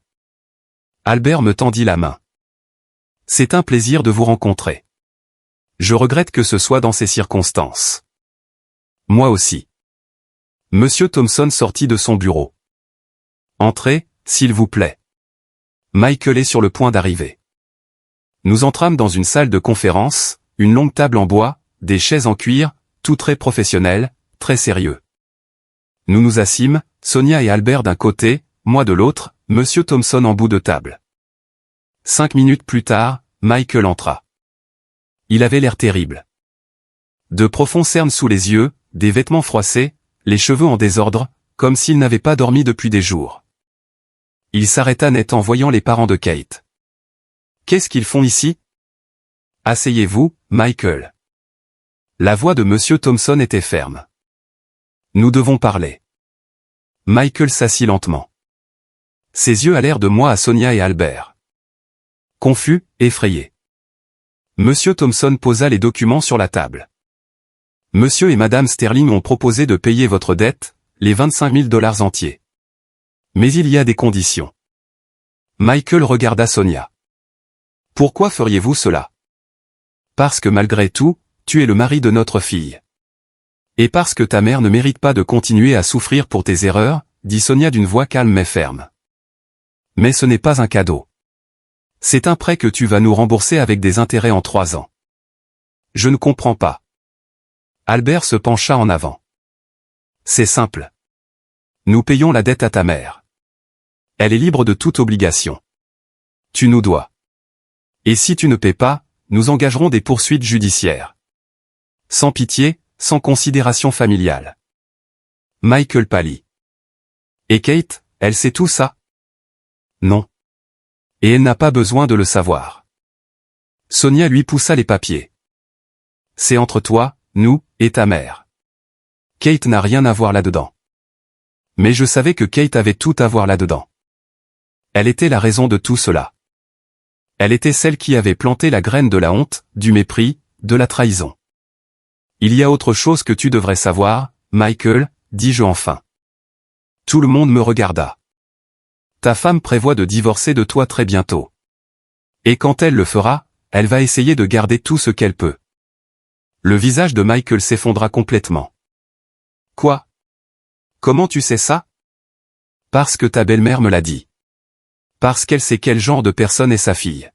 Albert me tendit la main. C'est un plaisir de vous rencontrer. Je regrette que ce soit dans ces circonstances. Moi aussi. Monsieur Thompson sortit de son bureau. Entrez, s'il vous plaît. Michael est sur le point d'arriver. Nous entrâmes dans une salle de conférence, une longue table en bois, des chaises en cuir, tout très professionnel, très sérieux. Nous nous assîmes, Sonia et Albert d'un côté, moi de l'autre, Monsieur Thompson en bout de table. 5 minutes plus tard, Michael entra. Il avait l'air terrible. De profonds cernes sous les yeux, des vêtements froissés, les cheveux en désordre, comme s'il n'avait pas dormi depuis des jours. Il s'arrêta net en voyant les parents de Kate. Qu'est-ce qu'ils font ici? Asseyez-vous, Michael. La voix de Monsieur Thompson était ferme. Nous devons parler. Michael s'assit lentement. Ses yeux allèrent de moi à Sonia et Albert. Confus, effrayé. Monsieur Thompson posa les documents sur la table. Monsieur et Madame Sterling ont proposé de payer votre dette, les 25 000 $ entiers. Mais il y a des conditions. Michael regarda Sonia. Pourquoi feriez-vous cela? Parce que malgré tout, tu es le mari de notre fille. Et parce que ta mère ne mérite pas de continuer à souffrir pour tes erreurs, dit Sonia d'une voix calme mais ferme. Mais ce n'est pas un cadeau. C'est un prêt que tu vas nous rembourser avec des intérêts en 3 ans. Je ne comprends pas. Albert se pencha en avant. C'est simple. Nous payons la dette à ta mère. Elle est libre de toute obligation. Tu nous dois. Et si tu ne paies pas, nous engagerons des poursuites judiciaires. Sans pitié, sans considération familiale. Michael pâlit. Et Kate, elle sait tout ça? Non. Et elle n'a pas besoin de le savoir. Sonia lui poussa les papiers. C'est entre toi, nous, et ta mère. Kate n'a rien à voir là-dedans. Mais je savais que Kate avait tout à voir là-dedans. Elle était la raison de tout cela. Elle était celle qui avait planté la graine de la honte, du mépris, de la trahison. Il y a autre chose que tu devrais savoir, Michael, dis-je enfin. Tout le monde me regarda. Ta femme prévoit de divorcer de toi très bientôt. Et quand elle le fera, elle va essayer de garder tout ce qu'elle peut. Le visage de Michael s'effondra complètement. Quoi? Comment tu sais ça? Parce que ta belle-mère me l'a dit. Parce qu'elle sait quel genre de personne est sa fille.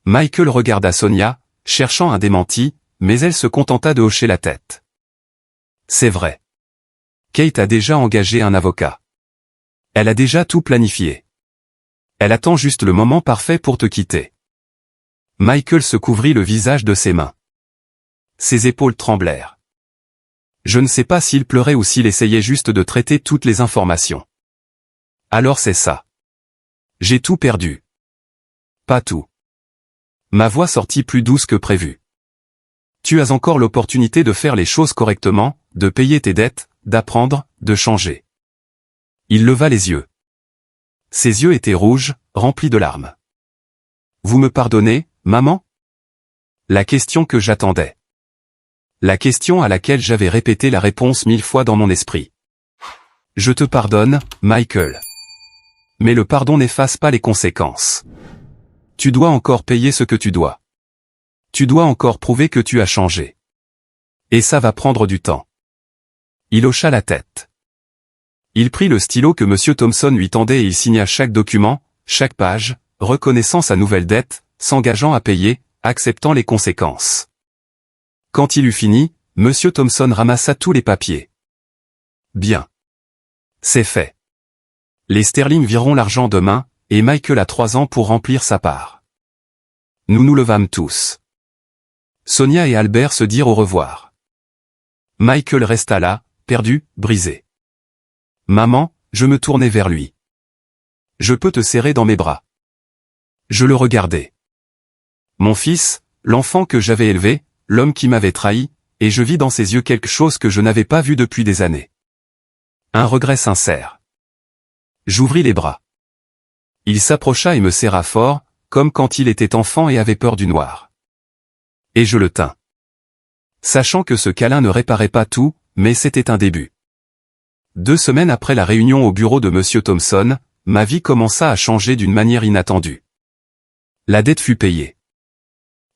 Michael regarda Sonia, cherchant un démenti, mais elle se contenta de hocher la tête. C'est vrai. Kate a déjà engagé un avocat. Elle a déjà tout planifié. Elle attend juste le moment parfait pour te quitter. Michael se couvrit le visage de ses mains. Ses épaules tremblèrent. Je ne sais pas s'il pleurait ou s'il essayait juste de traiter toutes les informations. Alors c'est ça. J'ai tout perdu. Pas tout. Ma voix sortit plus douce que prévu. Tu as encore l'opportunité de faire les choses correctement, de payer tes dettes, d'apprendre, de changer. Il leva les yeux. Ses yeux étaient rouges, remplis de larmes. Vous me pardonnez, maman? La question que j'attendais. La question à laquelle j'avais répété la réponse 1000 fois dans mon esprit. Je te pardonne, Michael. Mais le pardon n'efface pas les conséquences. Tu dois encore payer ce que tu dois. Tu dois encore prouver que tu as changé. Et ça va prendre du temps. Il hocha la tête. Il prit le stylo que M. Thompson lui tendait et il signa chaque document, chaque page, reconnaissant sa nouvelle dette, s'engageant à payer, acceptant les conséquences. Quand il eut fini, M. Thompson ramassa tous les papiers. Bien. C'est fait. Les sterling vireront l'argent demain, et Michael a 3 ans pour remplir sa part. Nous nous levâmes tous. Sonia et Albert se dirent au revoir. Michael resta là, perdu, brisé. Maman, je me tournai vers lui. Je peux te serrer dans mes bras. Je le regardais. Mon fils, l'enfant que j'avais élevé, l'homme qui m'avait trahi, et je vis dans ses yeux quelque chose que je n'avais pas vu depuis des années. Un regret sincère. J'ouvris les bras. Il s'approcha et me serra fort, comme quand il était enfant et avait peur du noir. Et je le tins. Sachant que ce câlin ne réparait pas tout, mais c'était un début. 2 semaines après la réunion au bureau de M. Thompson, ma vie commença à changer d'une manière inattendue. La dette fut payée.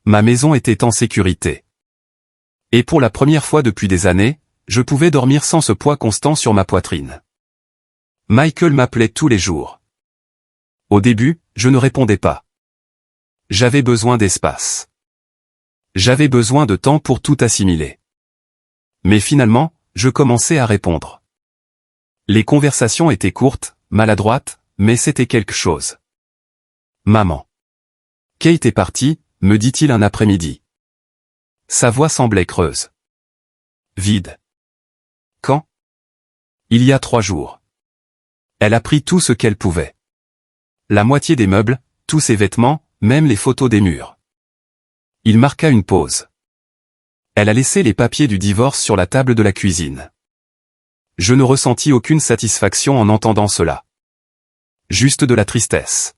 Ma maison était en sécurité. Et pour la première fois depuis des années, je pouvais dormir sans ce poids constant sur ma poitrine. Michael m'appelait tous les jours. Au début, je ne répondais pas. J'avais besoin d'espace. J'avais besoin de temps pour tout assimiler. Mais finalement, je commençais à répondre. Les conversations étaient courtes, maladroites, mais c'était quelque chose. Maman. Kate est partie, me dit-il un après-midi. Sa voix semblait creuse. Vide. Quand? Il y a 3 jours. Elle a pris tout ce qu'elle pouvait. La moitié des meubles, tous ses vêtements, même les photos des murs. Il marqua une pause. Elle a laissé les papiers du divorce sur la table de la cuisine. Je ne ressentis aucune satisfaction en entendant cela. Juste de la tristesse.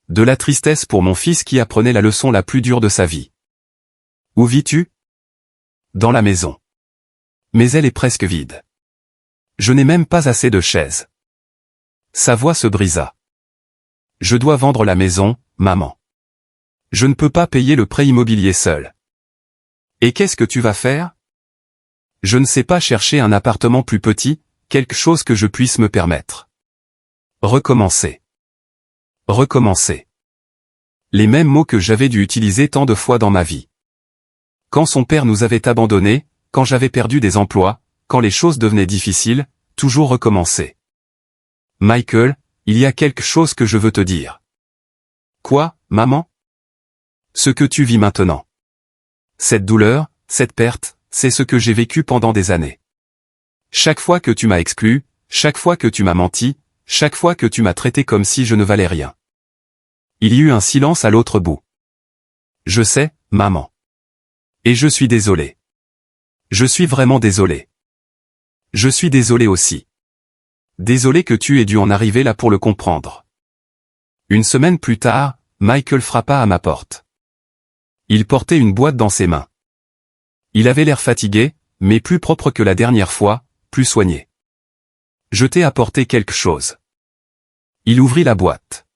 De la tristesse pour mon fils qui apprenait la leçon la plus dure de sa vie. Où vis-tu? Dans la maison. Mais elle est presque vide. Je n'ai même pas assez de chaises. Sa voix se brisa. Je dois vendre la maison, maman. Je ne peux pas payer le prêt immobilier seul. Et qu'est-ce que tu vas faire? Je ne sais pas, chercher un appartement plus petit, quelque chose que je puisse me permettre. Recommencer. Recommencer. Les mêmes mots que j'avais dû utiliser tant de fois dans ma vie. Quand son père nous avait abandonnés, quand j'avais perdu des emplois, quand les choses devenaient difficiles, toujours recommencer. Michael, il y a quelque chose que je veux te dire. Quoi, maman? Ce que tu vis maintenant. Cette douleur, cette perte, c'est ce que j'ai vécu pendant des années. Chaque fois que tu m'as exclu, chaque fois que tu m'as menti, chaque fois que tu m'as traité comme si je ne valais rien. Il y eut un silence à l'autre bout. Je sais, maman. Et je suis désolé. Je suis vraiment désolé. Je suis désolé aussi. Désolé que tu aies dû en arriver là pour le comprendre. Une semaine plus tard, Michael frappa à ma porte. Il portait une boîte dans ses mains. Il avait l'air fatigué, mais plus propre que la dernière fois, plus soigné. Je t'ai apporté quelque chose. Il ouvrit la boîte.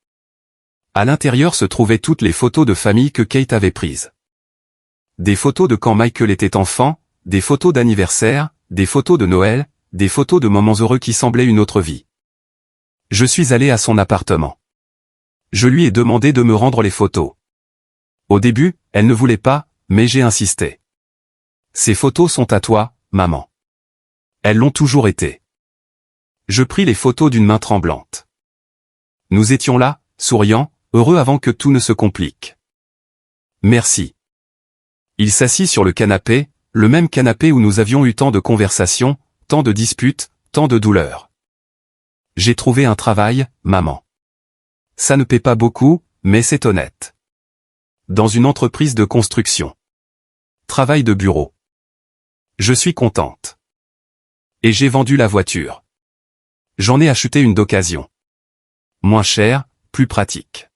À l'intérieur se trouvaient toutes les photos de famille que Kate avait prises. Des photos de quand Michael était enfant, des photos d'anniversaire, des photos de Noël, des photos de moments heureux qui semblaient une autre vie. Je suis allé à son appartement. Je lui ai demandé de me rendre les photos. Au début, elle ne voulait pas, mais j'ai insisté. Ces photos sont à toi, maman. Elles l'ont toujours été. Je pris les photos d'une main tremblante. Nous étions là, souriants, heureux avant que tout ne se complique. Merci. Il s'assit sur le canapé, le même canapé où nous avions eu tant de conversations, tant de disputes, tant de douleurs. J'ai trouvé un travail, maman. Ça ne paie pas beaucoup, mais c'est honnête. Dans une entreprise de construction. Travail de bureau. Je suis contente. Et j'ai vendu la voiture. J'en ai acheté une d'occasion. Moins chère, plus pratique.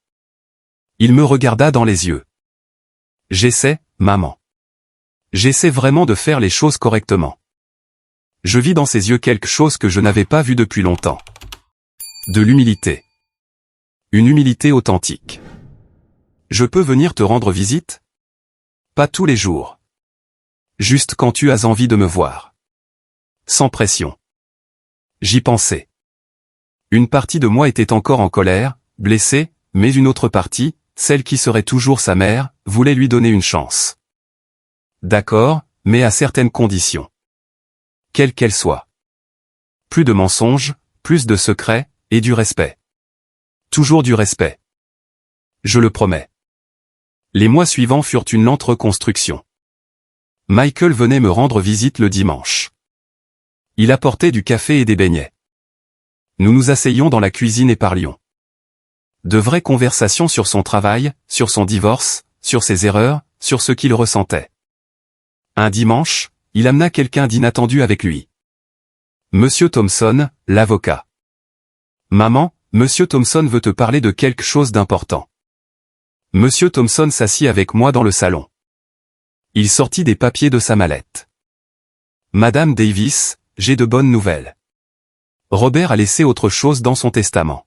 Il me regarda dans les yeux. J'essaie, maman. J'essaie vraiment de faire les choses correctement. Je vis dans ses yeux quelque chose que je n'avais pas vu depuis longtemps. De l'humilité. Une humilité authentique. Je peux venir te rendre visite? Pas tous les jours. Juste quand tu as envie de me voir. Sans pression. J'y pensais. Une partie de moi était encore en colère, blessée, mais une autre partie, celle qui serait toujours sa mère, voulait lui donner une chance. D'accord, mais à certaines conditions. Quelles qu'elles soient. Plus de mensonges, plus de secrets, et du respect. Toujours du respect. Je le promets. Les mois suivants furent une lente reconstruction. Michael venait me rendre visite le dimanche. Il apportait du café et des beignets. Nous nous asseyions dans la cuisine et parlions. De vraies conversations sur son travail, sur son divorce, sur ses erreurs, sur ce qu'il ressentait. Un dimanche, il amena quelqu'un d'inattendu avec lui. Monsieur Thompson, l'avocat. Maman, Monsieur Thompson veut te parler de quelque chose d'important. Monsieur Thompson s'assit avec moi dans le salon. Il sortit des papiers de sa mallette. Madame Davis, j'ai de bonnes nouvelles. Robert a laissé autre chose dans son testament.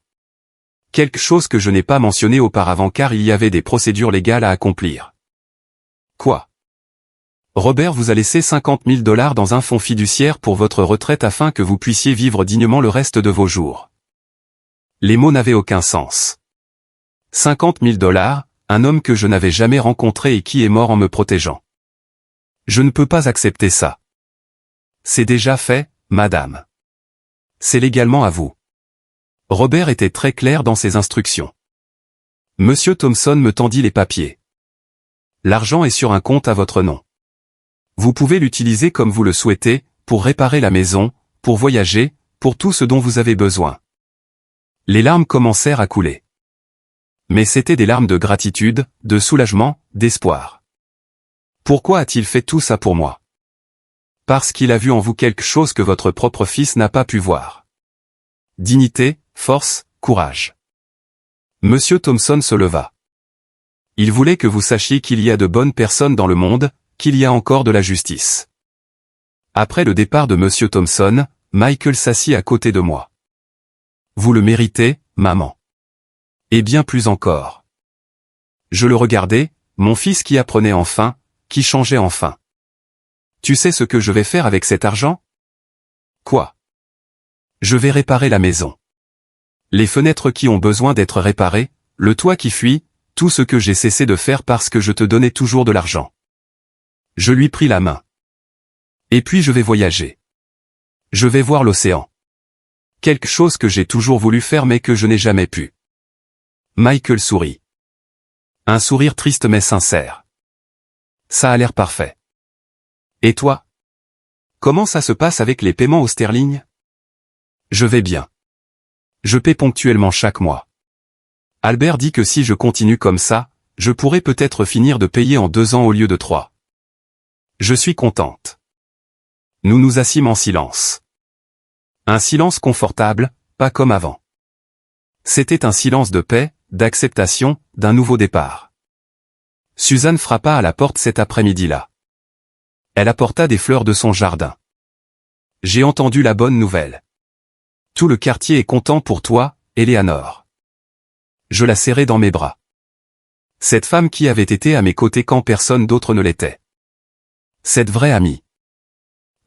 Quelque chose que je n'ai pas mentionné auparavant car il y avait des procédures légales à accomplir. Quoi? Robert vous a laissé 50 000 $ dans un fonds fiduciaire pour votre retraite afin que vous puissiez vivre dignement le reste de vos jours. Les mots n'avaient aucun sens. 50 000 $, un homme que je n'avais jamais rencontré et qui est mort en me protégeant. Je ne peux pas accepter ça. C'est déjà fait, madame. C'est légalement à vous. Robert était très clair dans ses instructions. Monsieur Thompson me tendit les papiers. L'argent est sur un compte à votre nom. Vous pouvez l'utiliser comme vous le souhaitez, pour réparer la maison, pour voyager, pour tout ce dont vous avez besoin. Les larmes commencèrent à couler. Mais c'étaient des larmes de gratitude, de soulagement, d'espoir. Pourquoi a-t-il fait tout ça pour moi? Parce qu'il a vu en vous quelque chose que votre propre fils n'a pas pu voir. Dignité, force, courage. Monsieur Thompson se leva. Il voulait que vous sachiez qu'il y a de bonnes personnes dans le monde, qu'il y a encore de la justice. Après le départ de Monsieur Thompson, Michael s'assit à côté de moi. Vous le méritez, maman. Et bien plus encore. Je le regardais, mon fils qui apprenait enfin, qui changeait enfin. Tu sais ce que je vais faire avec cet argent? Quoi? Je vais réparer la maison. Les fenêtres qui ont besoin d'être réparées, le toit qui fuit, tout ce que j'ai cessé de faire parce que je te donnais toujours de l'argent. Je lui pris la main. Et puis je vais voyager. Je vais voir l'océan. Quelque chose que j'ai toujours voulu faire mais que je n'ai jamais pu. Michael sourit. Un sourire triste mais sincère. Ça a l'air parfait. Et toi? Comment ça se passe avec les paiements au sterling? Je vais bien. Je paie ponctuellement chaque mois. Albert dit que si je continue comme ça, je pourrais peut-être finir de payer en 2 ans au lieu de 3. Je suis contente. Nous nous assîmes en silence. Un silence confortable, pas comme avant. C'était un silence de paix, d'acceptation, d'un nouveau départ. Suzanne frappa à la porte cet après-midi-là. Elle apporta des fleurs de son jardin. J'ai entendu la bonne nouvelle. Tout le quartier est content pour toi, Eleanor. Je la serrai dans mes bras. Cette femme qui avait été à mes côtés quand personne d'autre ne l'était. Cette vraie amie.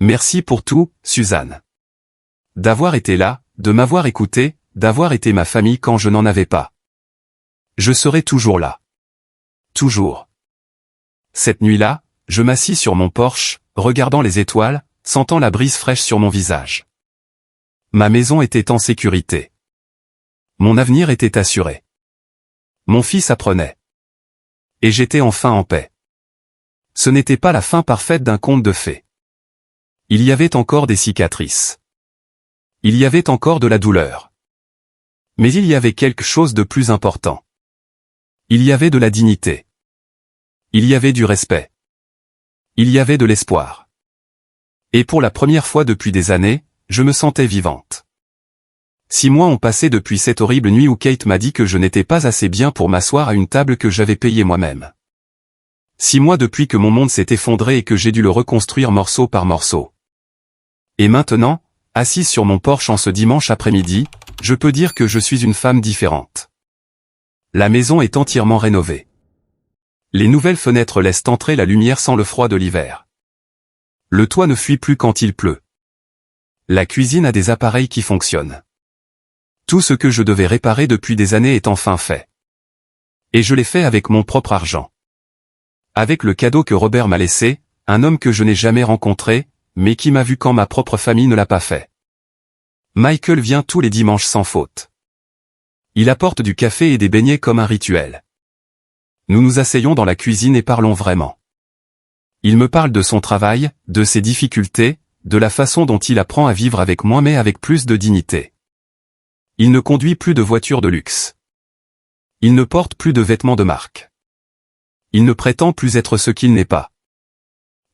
Merci pour tout, Suzanne. D'avoir été là, de m'avoir écouté, d'avoir été ma famille quand je n'en avais pas. Je serai toujours là. Toujours. Cette nuit-là, je m'assis sur mon porche, regardant les étoiles, sentant la brise fraîche sur mon visage. Ma maison était en sécurité. Mon avenir était assuré. Mon fils apprenait. Et j'étais enfin en paix. Ce n'était pas la fin parfaite d'un conte de fées. Il y avait encore des cicatrices. Il y avait encore de la douleur. Mais il y avait quelque chose de plus important. Il y avait de la dignité. Il y avait du respect. Il y avait de l'espoir. Et pour la première fois depuis des années, je me sentais vivante. 6 mois ont passé depuis cette horrible nuit où Kate m'a dit que je n'étais pas assez bien pour m'asseoir à une table que j'avais payée moi-même. 6 mois depuis que mon monde s'est effondré et que j'ai dû le reconstruire morceau par morceau. Et maintenant, assise sur mon porche en ce dimanche après-midi, je peux dire que je suis une femme différente. La maison est entièrement rénovée. Les nouvelles fenêtres laissent entrer la lumière sans le froid de l'hiver. Le toit ne fuit plus quand il pleut. La cuisine a des appareils qui fonctionnent. Tout ce que je devais réparer depuis des années est enfin fait. Et je l'ai fait avec mon propre argent. Avec le cadeau que Robert m'a laissé, un homme que je n'ai jamais rencontré, mais qui m'a vu quand ma propre famille ne l'a pas fait. Michael vient tous les dimanches sans faute. Il apporte du café et des beignets comme un rituel. Nous nous asseyons dans la cuisine et parlons vraiment. Il me parle de son travail, de ses difficultés, de la façon dont il apprend à vivre avec moins mais avec plus de dignité. Il ne conduit plus de voiture de luxe. Il ne porte plus de vêtements de marque. Il ne prétend plus être ce qu'il n'est pas.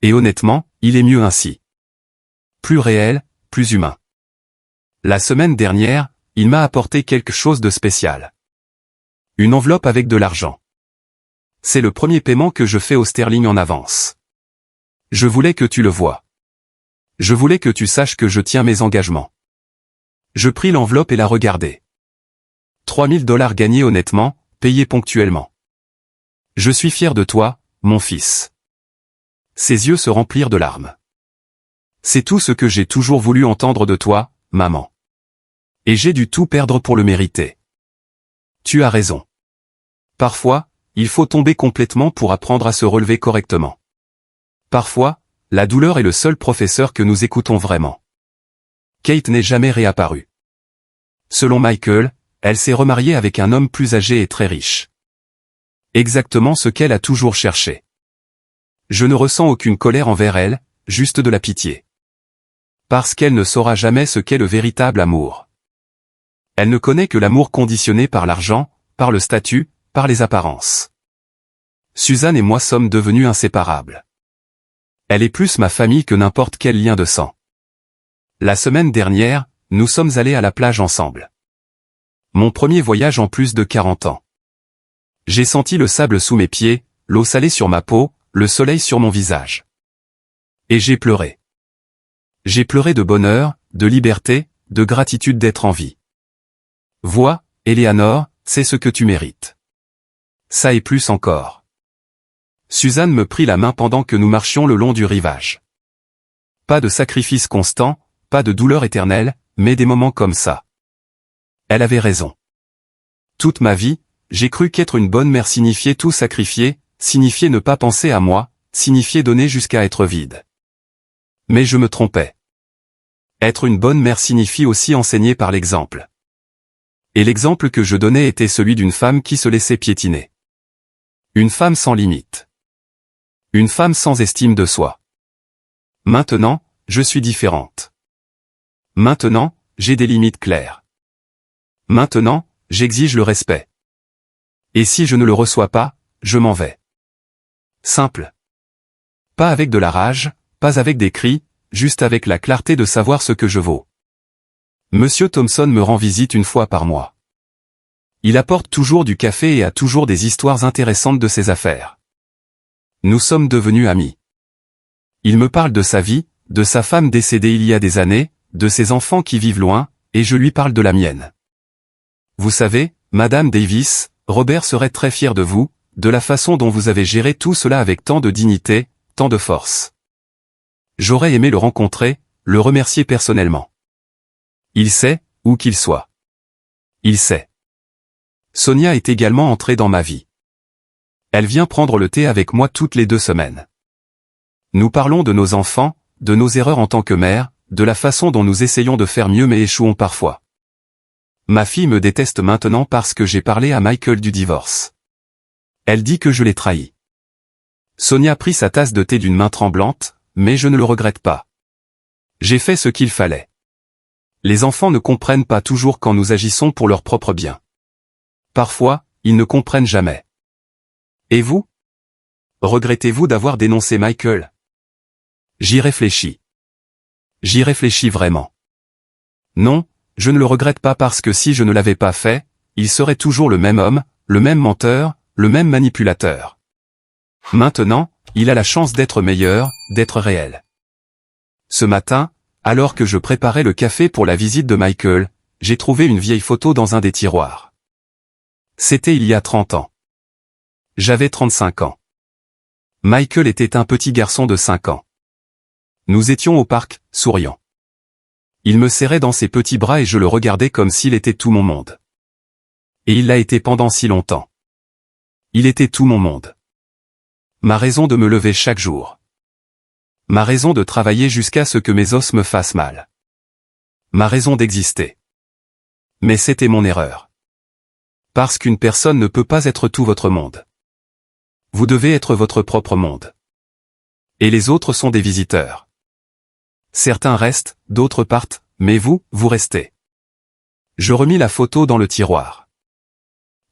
Et honnêtement, il est mieux ainsi. Plus réel, plus humain. La semaine dernière, il m'a apporté quelque chose de spécial. Une enveloppe avec de l'argent. C'est le premier paiement que je fais au sterling en avance. Je voulais que tu le voies. Je voulais que tu saches que je tiens mes engagements. Je pris l'enveloppe et la regardai. 3000 $ gagnés honnêtement, payés ponctuellement. Je suis fier de toi, mon fils. Ses yeux se remplirent de larmes. C'est tout ce que j'ai toujours voulu entendre de toi, maman. Et j'ai dû tout perdre pour le mériter. Tu as raison. Parfois, il faut tomber complètement pour apprendre à se relever correctement. Parfois, la douleur est le seul professeur que nous écoutons vraiment. Kate n'est jamais réapparue. Selon Michael, elle s'est remariée avec un homme plus âgé et très riche. Exactement ce qu'elle a toujours cherché. Je ne ressens aucune colère envers elle, juste de la pitié. Parce qu'elle ne saura jamais ce qu'est le véritable amour. Elle ne connaît que l'amour conditionné par l'argent, par le statut, par les apparences. Suzanne et moi sommes devenus inséparables. Elle est plus ma famille que n'importe quel lien de sang. La semaine dernière, nous sommes allés à la plage ensemble. Mon premier voyage en plus de 40 ans. J'ai senti le sable sous mes pieds, l'eau salée sur ma peau, le soleil sur mon visage. Et j'ai pleuré. J'ai pleuré de bonheur, de liberté, de gratitude d'être en vie. Vois, Eleanor, c'est ce que tu mérites. Ça et plus encore. Suzanne me prit la main pendant que nous marchions le long du rivage. Pas de sacrifice constant, pas de douleur éternelle, mais des moments comme ça. Elle avait raison. Toute ma vie, j'ai cru qu'être une bonne mère signifiait tout sacrifier, signifiait ne pas penser à moi, signifiait donner jusqu'à être vide. Mais je me trompais. Être une bonne mère signifie aussi enseigner par l'exemple. Et l'exemple que je donnais était celui d'une femme qui se laissait piétiner. Une femme sans limite. Une femme sans estime de soi. Maintenant, je suis différente. Maintenant, j'ai des limites claires. Maintenant, j'exige le respect. Et si je ne le reçois pas, je m'en vais. Simple. Pas avec de la rage, pas avec des cris, juste avec la clarté de savoir ce que je vaux. Monsieur Thompson me rend visite une fois par mois. Il apporte toujours du café et a toujours des histoires intéressantes de ses affaires. Nous sommes devenus amis. Il me parle de sa vie, de sa femme décédée il y a des années, de ses enfants qui vivent loin, et je lui parle de la mienne. Vous savez, Madame Davis, Robert serait très fier de vous, de la façon dont vous avez géré tout cela avec tant de dignité, tant de force. J'aurais aimé le rencontrer, le remercier personnellement. Il sait, où qu'il soit. Il sait. Sonia est également entrée dans ma vie. Elle vient prendre le thé avec moi toutes les 2 semaines. Nous parlons de nos enfants, de nos erreurs en tant que mère, de la façon dont nous essayons de faire mieux mais échouons parfois. Ma fille me déteste maintenant parce que j'ai parlé à Michael du divorce. Elle dit que je l'ai trahi. Sonia prit sa tasse de thé d'une main tremblante, mais je ne le regrette pas. J'ai fait ce qu'il fallait. Les enfants ne comprennent pas toujours quand nous agissons pour leur propre bien. Parfois, ils ne comprennent jamais. Et vous? Regrettez-vous d'avoir dénoncé Michael? J'y réfléchis. J'y réfléchis vraiment. Non, je ne le regrette pas parce que si je ne l'avais pas fait, il serait toujours le même homme, le même menteur, le même manipulateur. Maintenant, il a la chance d'être meilleur, d'être réel. Ce matin, alors que je préparais le café pour la visite de Michael, j'ai trouvé une vieille photo dans un des tiroirs. C'était il y a 30 ans. J'avais 35 ans. Michael était un petit garçon de 5 ans. Nous étions au parc, souriant. Il me serrait dans ses petits bras et je le regardais comme s'il était tout mon monde. Et il l'a été pendant si longtemps. Il était tout mon monde. Ma raison de me lever chaque jour. Ma raison de travailler jusqu'à ce que mes os me fassent mal. Ma raison d'exister. Mais c'était mon erreur. Parce qu'une personne ne peut pas être tout votre monde. Vous devez être votre propre monde. Et les autres sont des visiteurs. Certains restent, d'autres partent, mais vous, vous restez. Je remis la photo dans le tiroir.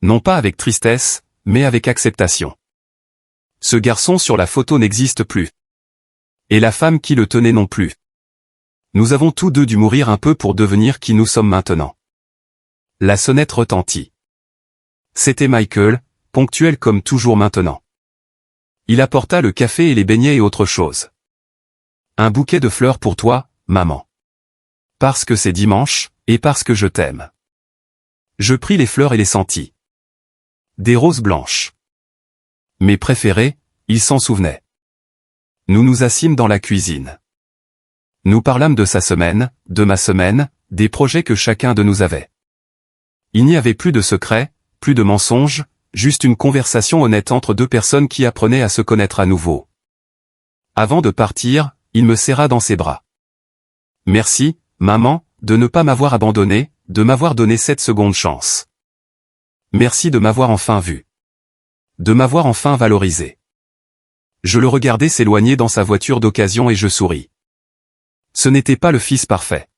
Non pas avec tristesse, mais avec acceptation. Ce garçon sur la photo n'existe plus. Et la femme qui le tenait non plus. Nous avons tous deux dû mourir un peu pour devenir qui nous sommes maintenant. La sonnette retentit. C'était Michael, ponctuel comme toujours maintenant. Il apporta le café et les beignets et autre chose. Un bouquet de fleurs pour toi, maman. Parce que c'est dimanche, et parce que je t'aime. Je pris les fleurs et les sentis. Des roses blanches. Mes préférés, il s'en souvenait. Nous nous assîmes dans la cuisine. Nous parlâmes de sa semaine, de ma semaine, des projets que chacun de nous avait. Il n'y avait plus de secrets, plus de mensonges, juste une conversation honnête entre deux personnes qui apprenaient à se connaître à nouveau. Avant de partir, il me serra dans ses bras. Merci, maman, de ne pas m'avoir abandonné, de m'avoir donné cette seconde chance. Merci de m'avoir enfin vu. De m'avoir enfin valorisé. Je le regardais s'éloigner dans sa voiture d'occasion et je souris. Ce n'était pas le fils parfait.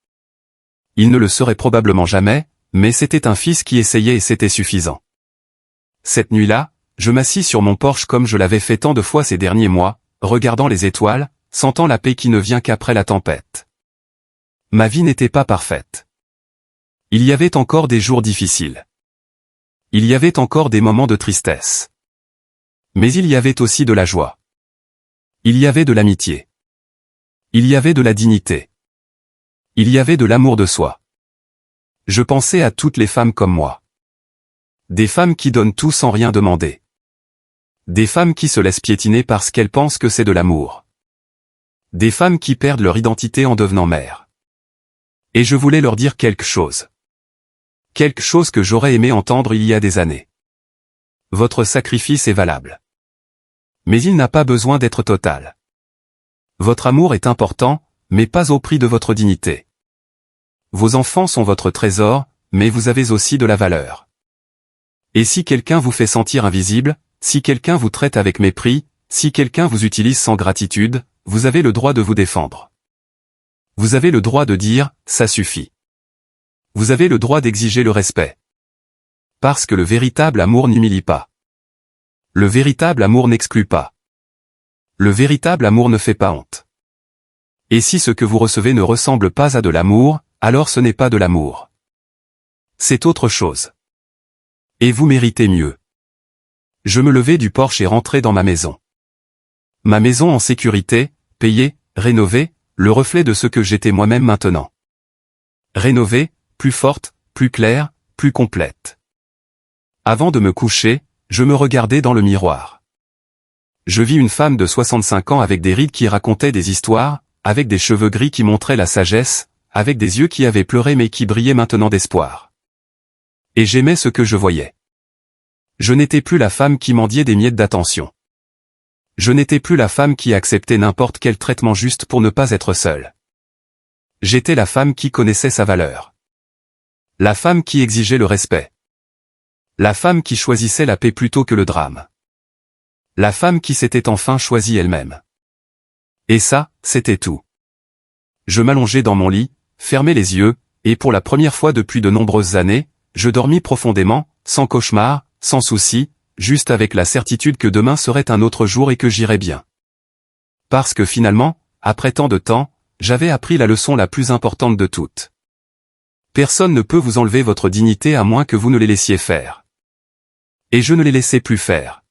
Il ne le serait probablement jamais, mais c'était un fils qui essayait et c'était suffisant. Cette nuit-là, je m'assis sur mon porche comme je l'avais fait tant de fois ces derniers mois, regardant les étoiles, sentant la paix qui ne vient qu'après la tempête. Ma vie n'était pas parfaite. Il y avait encore des jours difficiles. Il y avait encore des moments de tristesse. Mais il y avait aussi de la joie. Il y avait de l'amitié. Il y avait de la dignité. Il y avait de l'amour de soi. Je pensais à toutes les femmes comme moi. Des femmes qui donnent tout sans rien demander. Des femmes qui se laissent piétiner parce qu'elles pensent que c'est de l'amour. Des femmes qui perdent leur identité en devenant mères. Et je voulais leur dire quelque chose. Quelque chose que j'aurais aimé entendre il y a des années. Votre sacrifice est valable. Mais il n'a pas besoin d'être total. Votre amour est important, mais pas au prix de votre dignité. Vos enfants sont votre trésor, mais vous avez aussi de la valeur. Et si quelqu'un vous fait sentir invisible, si quelqu'un vous traite avec mépris, si quelqu'un vous utilise sans gratitude, vous avez le droit de vous défendre. Vous avez le droit de dire « ça suffit ». Vous avez le droit d'exiger le respect. Parce que le véritable amour n'humilie pas. Le véritable amour n'exclut pas. Le véritable amour ne fait pas honte. Et si ce que vous recevez ne ressemble pas à de l'amour, alors ce n'est pas de l'amour. C'est autre chose. Et vous méritez mieux. Je me levai du porche et rentrai dans ma maison. Ma maison en sécurité, payée, rénovée, le reflet de ce que j'étais moi-même maintenant. Rénovée, plus forte, plus claire, plus complète. Avant de me coucher, je me regardais dans le miroir. Je vis une femme de 65 ans avec des rides qui racontaient des histoires, avec des cheveux gris qui montraient la sagesse, avec des yeux qui avaient pleuré mais qui brillaient maintenant d'espoir. Et j'aimais ce que je voyais. Je n'étais plus la femme qui mendiait des miettes d'attention. Je n'étais plus la femme qui acceptait n'importe quel traitement juste pour ne pas être seule. J'étais la femme qui connaissait sa valeur. La femme qui exigeait le respect. La femme qui choisissait la paix plutôt que le drame. La femme qui s'était enfin choisie elle-même. Et ça, c'était tout. Je m'allongeai dans mon lit, fermai les yeux, et pour la première fois depuis de nombreuses années, je dormis profondément, sans cauchemar, sans souci, juste avec la certitude que demain serait un autre jour et que j'irais bien. Parce que finalement, après tant de temps, j'avais appris la leçon la plus importante de toutes. Personne ne peut vous enlever votre dignité à moins que vous ne les laissiez faire. Et je ne les laissais plus faire.